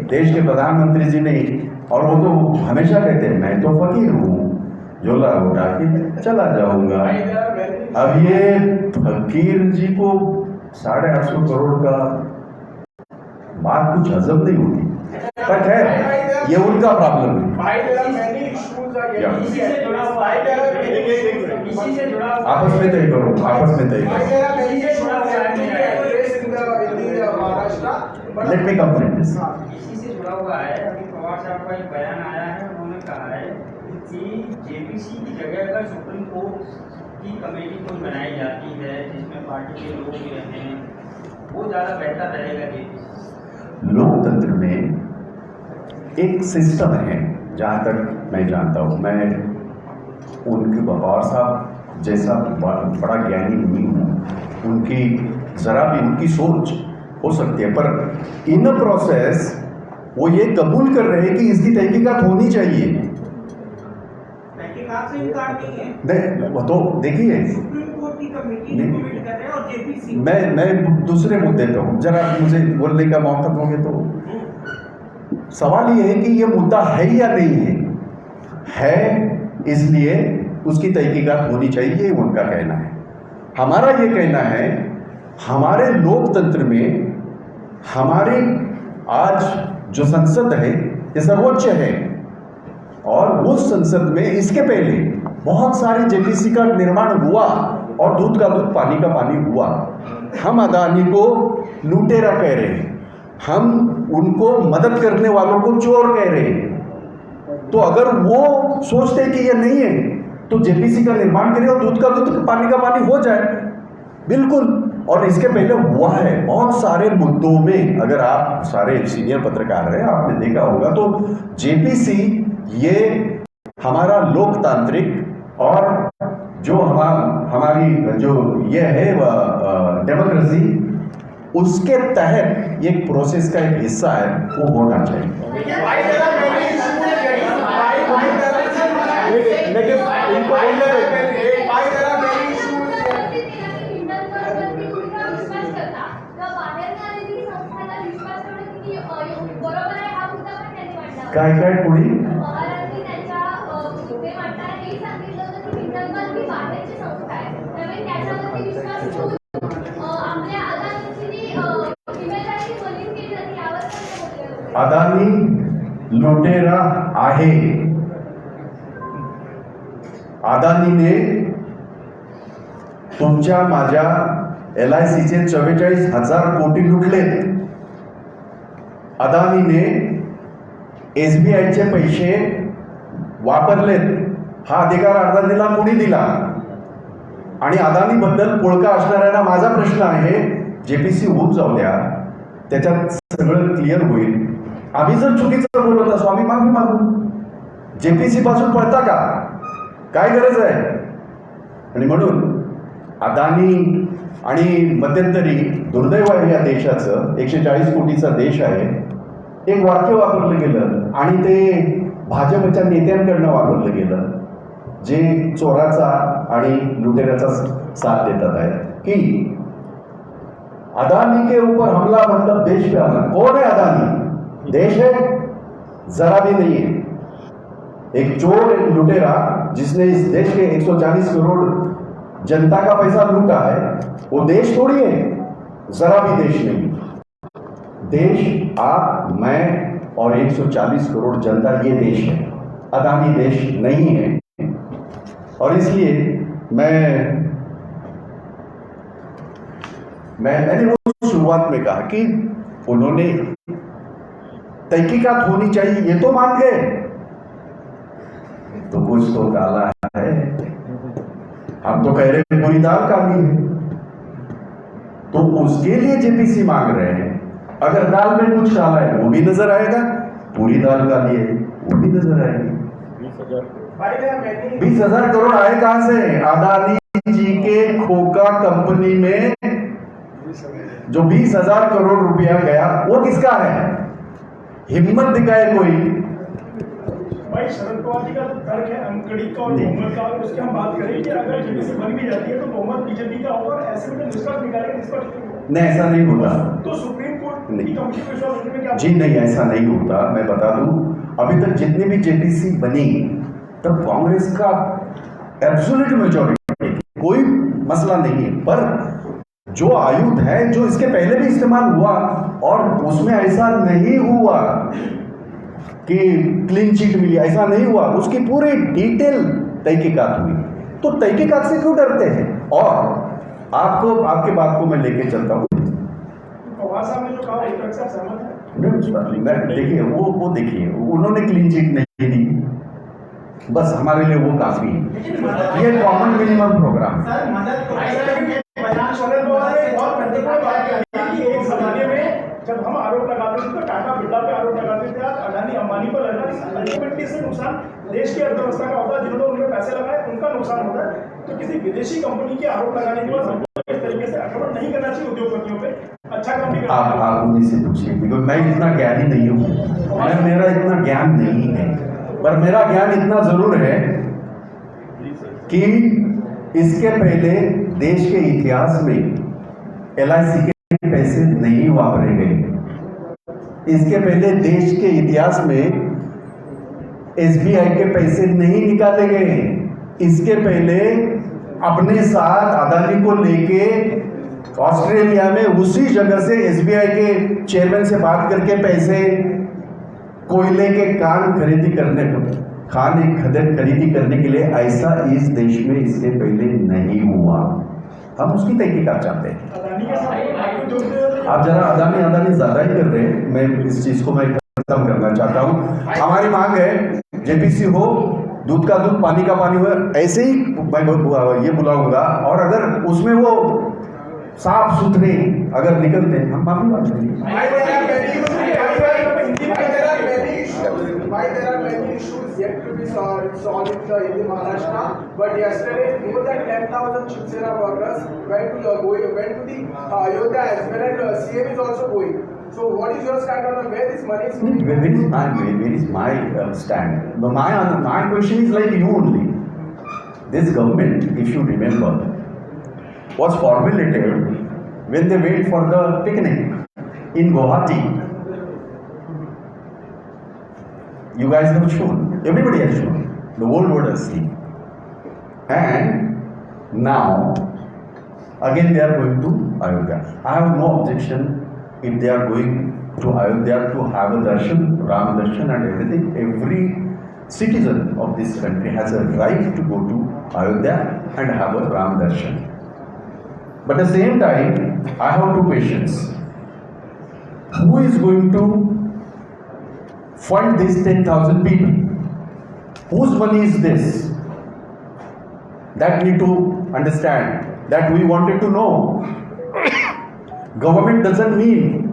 देश के प्रधानमंत्री जी ने, और वो तो हमेशा कहते हैं मैं तो फकीर हूँ, झोला उठा के चला जाऊंगा। अब ये फकीर जी को 850 करोड़ का बात कुछ हजम नहीं होती, पर खैर ये उनका प्रॉब्लम है। आपस में तय करो, आपस में तय करो। लेट मी कंप्लीट दिस। इसी से जुड़ा हुआ है, अभी पवार साहब का एक बयान आया है, उन्होंने कहा है कि जेपीसी की जगह अगर सुप्रीम कोर्ट की कमेटी कोई बनाई जाती है जिसमें पार्टी के लोग भी रहते हैं, वो ज़्यादा बेहतर रहेगा। जेपीसी लोकतंत्र में एक सिस्टम है, जहाँ तक मैं जानता हूँ। मैं उनके पवार साहब जैसा बड़ा ज्ञानी नहीं हूँ, उनकी ज़रा भी उनकी सोच हो सकती है, पर इन अ प्रोसेस वो ये कबूल कर रहे हैं कि इसकी तहकीकात होनी चाहिए। तहकीकात से इनकार नहीं है। नहीं, वो तो देखिए, सुप्रीम कोर्ट की कमेटी कर रहे हैं और जेपीसी। मैं दूसरे मुद्दे पे हूँ, जरा मुझे बोलने का मौका दोगे तो। सवाल ये है कि ये मुद्दा है या नहीं है इसलिए उसकी तहकीकात होनी चाहिए, ये उनका कहना है। हमारा ये कहना है, हमारे लोकतंत्र में हमारे आज जो संसद है ये सर्वोच्च है, और उस संसद में इसके पहले बहुत सारे जेपीसी का निर्माण हुआ और दूध का दूध पानी का पानी हुआ। हम अदानी को लुटेरा कह रहे हैं, हम उनको मदद करने वालों को चोर कह रहे हैं। तो अगर वो सोचते हैं कि ये नहीं है तो जेपीसी का निर्माण करें और दूध का दूध पानी का पानी हो जाए, बिल्कुल। और इसके पहले हुआ है बहुत सारे मुद्दों में। अगर आप सारे सीनियर पत्रकार रहे, आपने देखा होगा, तो जेपीसी ये हमारा लोकतांत्रिक और जो हमारी जो ये है डेमोक्रेसी, उसके तहत एक प्रोसेस का एक हिस्सा है, वो होना चाहिए। काय पुढे आपल्या अदानी लुटेरा आहे. अदानीने तुमच्या माझ्या LICचे 44,000 कोटी लुटले. अदानीने SBIचे पैसे वापरलेत. हा अधिकार अदानीला कोणी दिला? आणि अदानीबद्दल पोळका असणाऱ्यांना माझा प्रश्न आहे, JPC होऊन जाऊ द्या, त्याच्यात सगळं क्लिअर होईल. आम्ही जर चुकीचं बोलत असो आम्ही माफी मागू. JPC पासून पळता का? काय गरज आहे? आणि म्हणून अदानी आणि मध्यंतरी दुर्दैव आहे या देशाचं, 140 कोटीचा देश आहे, एक वाक्य वापरलं गेलं आणि ते भाजपच्या नेत्यांकडनं वापरलं गेलं, जे चोराचा आणि लुटेऱ्याचा साथ देतात आहे, की अदानी के ऊपर हमला मतलब देश पे हमला. कौन है अदानी? देश है? जरा भी नहीं है. एक चोर, एक लुटेरा जिसने इस देश के 140 करोड़ जनता का पैसा लूटा है, वो देश थोड़ी है, जरा भी देश नहीं. देश आप, मैं और 140 करोड़ जनता, ये देश है, अदानी देश नहीं है. और इसलिए मैंने वो शुरुआत में कहा कि उन्होंने तहकीकात होनी चाहिए, ये तो मान गए, तो कुछ तो काला है. हम तो कह रहे हैं पूरी दाल काली है, तो उसके लिए JPC मांग रहे हैं. अगर दाल में कुछ काला है वो भी नजर आएगा, पूरी दाल काली है वो भी नजर आएगी. 20,000 करोड़ आए कहां से? अदानी जी के खोका कंपनी में जो 20,000 करोड़ रुपया गया वो किसका है? हिम्मत दिखाए कोई. भाई शरद पवार जी का तर्क है अंकड़ी का और बहुमत का, उसकी हम बात करें कि अगर JPC बन भी जाती है तो बहुमत बीजेपी का होगा और ऐसे में निष्कर्ष निकालेंगे निष्पक्ष. नहीं, ऐसा नहीं होगा. तो सुप्रीम कोर्ट की कमिटी विश्वास रखने में क्या? जी नहीं, ऐसा नहीं होता. मैं बता दूं, अभी तक जितनी भी JPC बनी तब कांग्रेस का एब्सोल्यूट मेजॉरिटी, कोई मसला नहीं है. पर जो आयुध है जो इसके पहले भी इस्तेमाल हुआ और उसमें ऐसा नहीं हुआ कि क्लीन चिट मिली, ऐसा नहीं हुआ, उसकी पूरी डिटेल तहकीकात हुई. तो तहकीकात से क्यों डरते हैं? और आपको, आपके बात को मैं लेके चलता हूँ. पवार साहब ने जो कहा एक तरह से सहमत है. देखिए वो देखिए, उन्होंने क्लीन चिट नहीं दी, बस हमारे लिए वो काफी है. ये कॉमन मिनिमम प्रोग्राम है. सर मदद तो शरद पवार ने बहुत महत्वपूर्ण बात कही कि एक जमाने में जब हम आरोप लगाते थे तो टाटा बिरला पे आरोप लगाते थे, आज अडानी अंबानी पर लगा. अल्टीमेटली से नुकसान देश की अर्थव्यवस्था का होता है. जिन्होंने उनमें पैसे लगाए उनका नुकसान होता है. तो किसी विदेशी कंपनी के आरोप लगाने के बाद हमको इस तरीके से आक्रमण नहीं करना चाहिए उद्योगपतियों पे. अच्छा काम नहीं करना. आप उन्हीं से पूछिए, बिकॉज मैं इतना ज्ञानी नहीं हूँ, मेरा इतना ज्ञान नहीं है. पर मेरा ज्ञान इतना जरूर है कि इसके पहले देश के इतिहास में LIC के पैसे नहीं वापरे गए. इसके पहले देश के इतिहास में SBI के पैसे नहीं निकाले गए. इसके पहले अपने साथ अदानी को लेके ऑस्ट्रेलिया में उसी जगह से SBI के चेयरमैन से बात करके पैसे कोयले के कान खरीदी करने के लिए, ऐसा इस देश में इससे पहले नहीं हुआ. हम उसकी तहकीकात चाहते हैं. आप जरा अदानी ज्यादा ही कर रहे हैं. मैं इस चीज को मैं खत्म करना चाहता हूं. हमारी मांग है JPC हो, दूध का दूध पानी का पानी हो, ऐसे ही मैं ये बुलाऊंगा. और अगर उसमें वो साफ सुथरे अगर निकलते हैं हम माफी मांगेंगे. Why there are many issues yet to be solved in Maharashtra, but yesterday more than 10,000 Shiv Sena workers went to the Ayodhya as well, and CM is also going. So what is your stand on where this money is going? Where is my stand? My question is like you only. This government, if you remember, was formulated when they went for the picnic in Guwahati. You guys have shown, everybody has shown, the whole world has seen. And now, again they are going to Ayodhya. I have no objection if they are going to Ayodhya to have a darshan, Ram darshan and everything. Every citizen of this country has a right to go to Ayodhya and have a Ram darshan. But at the same time, I have two questions. Who is going to fund these 10,000 people? Whose money is this? That need to understand. That we wanted to know. Government doesn't mean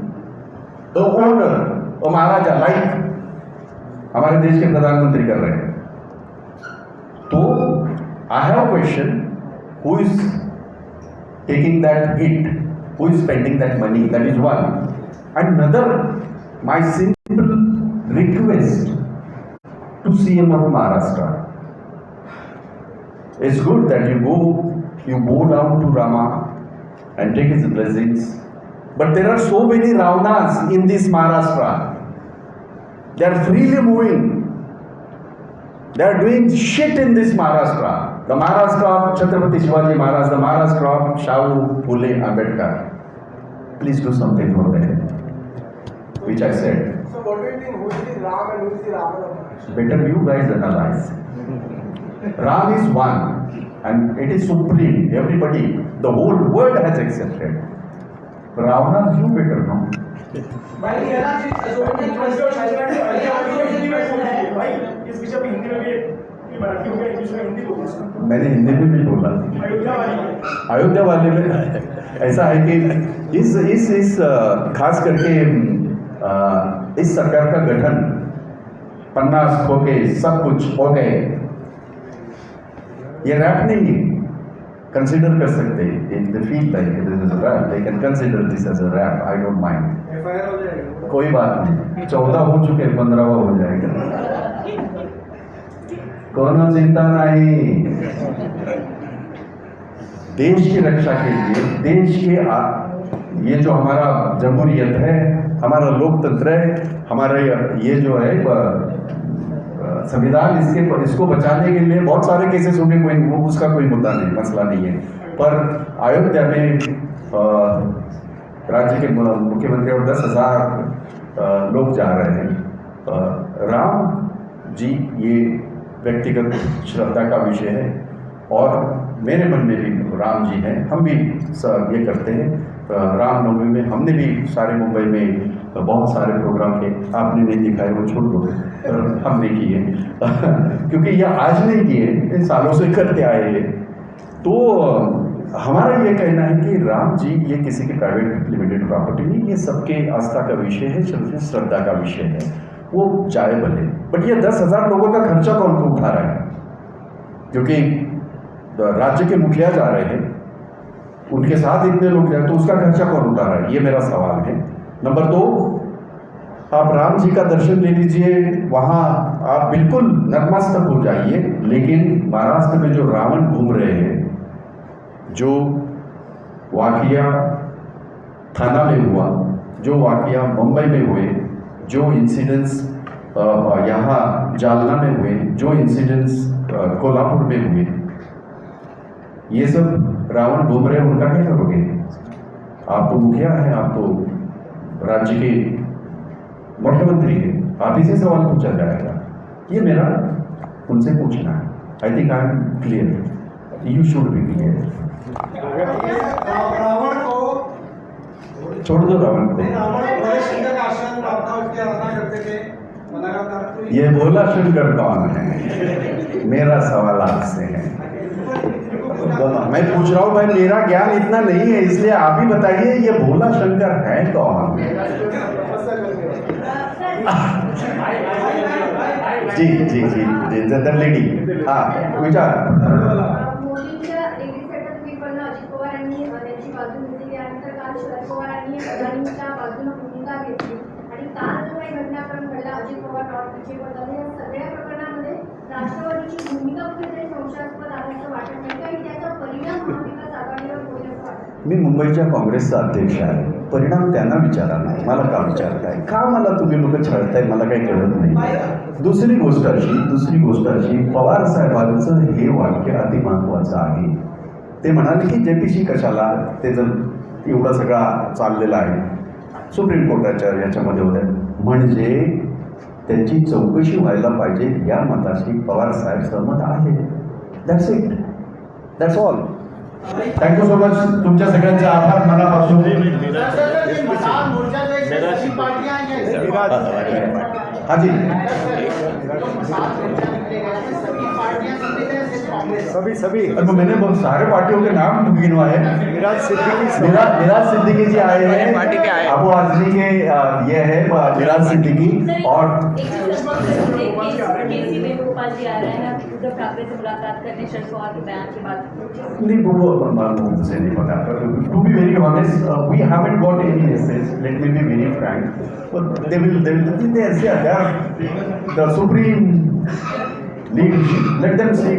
a owner, a Maharaja, like हमारे देश के प्रधानमंत्री कर रहे हैं. तो I have a question: who is taking that hit? Who is spending that money? That is one. Another, my simple request to CM of Maharashtra. It's good that you go down to Rama and take his blessings. But there are so many Ravanas in this Maharashtra. They are freely moving. They are doing shit in this Maharashtra. The Maharashtra of Chhatrapati Shivaji Maharaj, the Maharashtra of Shahu Phule Ambedkar. Please do something for them. Which I said. So what do you think? Who is the Ram and who is the Ravana? Better you guys analyze. Ram is one and it is supreme. Everybody, the whole world has accepted. Ravana, you better know. भाई इस विषय में हिंदी में भी मराठी हो गया, English में हिंदी बोलूँ. मैंने हिंदी में भी बोला. अयोध्या वाले में ऐसा है कि इस खास करके इस सरकार का गठन 50 हो गए, सब कुछ हो गए. ये रैप नहीं है, कंसिडर कर सकते हैं. If they feel like this is a rap, they can consider this as a rap. I don't mind. FIR हो जाएगा. कोई बात नहीं. 14 हो चुके, 15वां हो जाएगा. कोनो चिंता नहीं. देश की रक्षा के लिए, देश के ये जो हमारा जमहूरियत है, हमारा लोकतंत्र है, हमारा ये जो है संविधान, इसको बचाने के लिए बहुत सारे केसेस होंगे. कोई उसका कोई मुद्दा नहीं, मसला नहीं है. पर अयोध्या में राज्य के मुख्यमंत्री और 10,000 लोग जा रहे हैं. राम जी ये व्यक्तिगत श्रद्धा का विषय है और मेरे मन में भी राम जी हैं. हम भी ये करते हैं. रामनवमी में हमने भी सारे मुंबई में बहुत सारे प्रोग्राम किए. आपने नहीं दिखाए, वो छोड़ दो. हमने किए क्योंकि ये आज नहीं किए, इन सालों से करते आए हैं. तो हमारा ये कहना है कि राम जी ये किसी की प्राइवेट लिमिटेड प्रॉपर्टी नहीं, ये सबके आस्था का विषय है, श्रद्धा का विषय है. वो चाहे भले. बट ये 10,000 लोगों का खर्चा कौन को उठा रहा है? क्योंकि राज्य के मुखिया जा रहे हैं, उनके साथ इतने लोग जाए तो उसका खर्चा कौन उठा रहा है? ये मेरा सवाल है. नंबर 2, आप राम जी का दर्शन ले लीजिए, वहाँ आप बिल्कुल नतमस्तक हो जाइए. लेकिन महाराष्ट्र में जो रावण घूम रहे हैं, जो वाकया थाना में हुआ, जो वाकया मुंबई में हुए, जो इंसिडेंट्स यहाँ जालना में हुए, जो इंसिडेंट्स कोल्हापुर में हुए, ये सब रावण घूम रहे हैं. उनका क्या करोगे? आप तो मुखिया हैं, आप तो राज्य के मुख्यमंत्री हैं, आप ही से सवाल पूछा जाएगा. ये मेरा उनसे पूछना है. I think I am clear. You should be clear. Ravan को छोड़ दो. रावण को भोले शंकर का आश्रम प्राप्त था, उसकी आराधना करते थे लगातार. ये भोला शंकर कौन है? मेरा सवाल आपसे है. मैं पूछ रहा हूँ भाई, मेरा ज्ञान इतना नहीं है, इसलिए आप ही बताइए ये भोला शंकर है कौन? जी जी जी जी द लेडी. हाँ विचार. मोदींच्या एग्रीसाठी तुम्ही पण अजित पवार यांनी त्यांची बाजू घेतली, त्यानंतर काल शरद पवारांनी अदानींच्या बाजूने भूमिका घेतली आणि काल जो काही घटनाक्रम घडला, अजित पवार डॉट पीचे बद्दल, या सगळ्या प्रकरणामध्ये राष्ट्रवादीची भूमिका कुठेतरी संशयास्पद आल्याचं वाटत नाही का? त्याचा परिणाम महाविकास आघाडीवर होईल असं वाटतं? मी मुंबईच्या काँग्रेसचा अध्यक्ष आहे. परिणाम त्यांना विचारा ना, मला का विचारताय? का मला तुम्ही लोक छळताय? मला काही कळत नाही. दुसरी गोष्ट अशी पवार साहेबांचं हे वाक्य अति महत्त्वाचं आहे. ते म्हणाले की JPC कशाला, ते जर एवढा सगळा चाललेला आहे सुप्रीम कोर्टाच्या याच्यामध्ये होत्या. म्हणजे त्यांची चौकशी व्हायला पाहिजे या मताशी पवार साहेब सहमत आहे. That's it, that's all. Thank you so much. तुमच्या सगळ्यांचे आभार मनापासून. किसान मोर्चा जो है इसमें सभी पार्टियां हैं हाजी किसान मोर्चा निकलेगा इसमें सभी पार्टियां सम्मिलित हैं सिर्फ कांग्रेस सभी अब मैंने बहुत सारे पार्टियों के नाम गिनवाए. मिराज सिद्दीकी जी आए हैं, अबू आजमी के ये है मिराज सिद्दीकी. और केसी वेणुगोपाल जी आ रहे हैं उद्धव ठाकरे से मुलाकात करने शरद पवार के बयान के बाद. नहीं वो मुझे नहीं पता. To be very honest, we haven't got any message. Let me be very frank. They will the supreme leadership, let them see.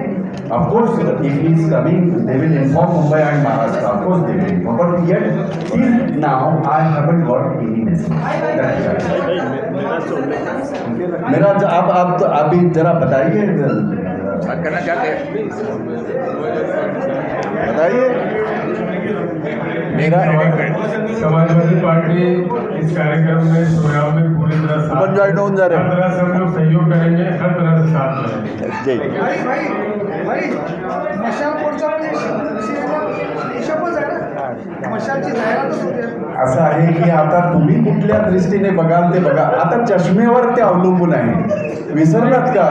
Of course, if he is coming, they will inform Mumbai and Maharashtra. Of course, they will inform. But yet, till now, I haven't got any message. मेरा आप अभी जरा बताइए. करना चाहते हैं बताइए. मेरा समाजवादी पार्टी इस कार्यक्रम में सोयाब में पूरी तरह साथ बन जाए होऊन जा रहे. हर तरह से हम लोग सहयोग करेंगे, हर तरह से साथ रहेंगे. भाई मशाल मोर्चामध्ये शिवसेनेला शपथ आहे ना, मशालची जाहिरातच होते. असं आहे की आता तुम्ही कुठल्या दृष्टीने बघाल ते बघा. आता चष्मेवर ते अवलंबून आहे. विसरलात का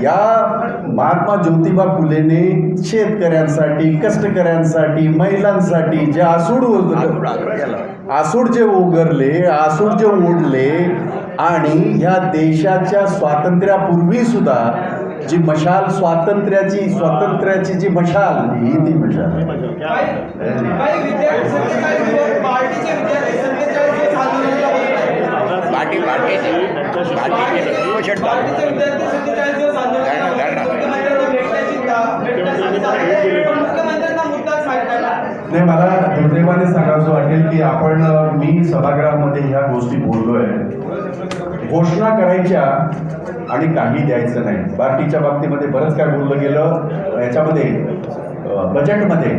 या महात्मा ज्योतिबा फुलेने शेतकऱ्यांसाठी, कष्टकऱ्यांसाठी, महिलांसाठी जे आसूड जे उगरले, आसूड जे ओढले आणि ह्या देशाच्या स्वातंत्र्यापूर्वी सुद्धा जी मशाल स्वातंत्र्याची जी मशाल ही ती मशाल. नाही, मला दुर्दैवाने सांगायचं वाटेल की मी सभागृहामध्ये ह्या गोष्टी बोललोय. घोषणा करायच्या आणि काही द्यायचं नाही. बाकीच्या बाबतीमध्ये बरंच काय बोललं गेलं याच्यामध्ये बजेटमध्ये.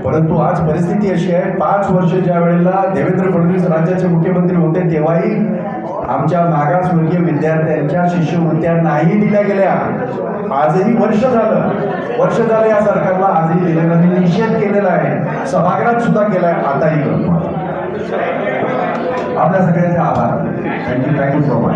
परंतु आज परिस्थिती अशी आहे, 5 वर्ष ज्या वेळेला देवेंद्र फडणवीस राज्याचे मुख्यमंत्री होते तेव्हाही आमच्या मागासवर्गीय विद्यार्थ्यांच्या शिष्यवृत्त्या नाही दिल्या गेल्या. आजही वर्ष झालं या सरकारला आजही दिलेला नाही. निषेध केलेला आहे, सभागृहात सुद्धा केलाय, आताही करतो. आपल्या सगळ्यांचे आभार. Thank you so much.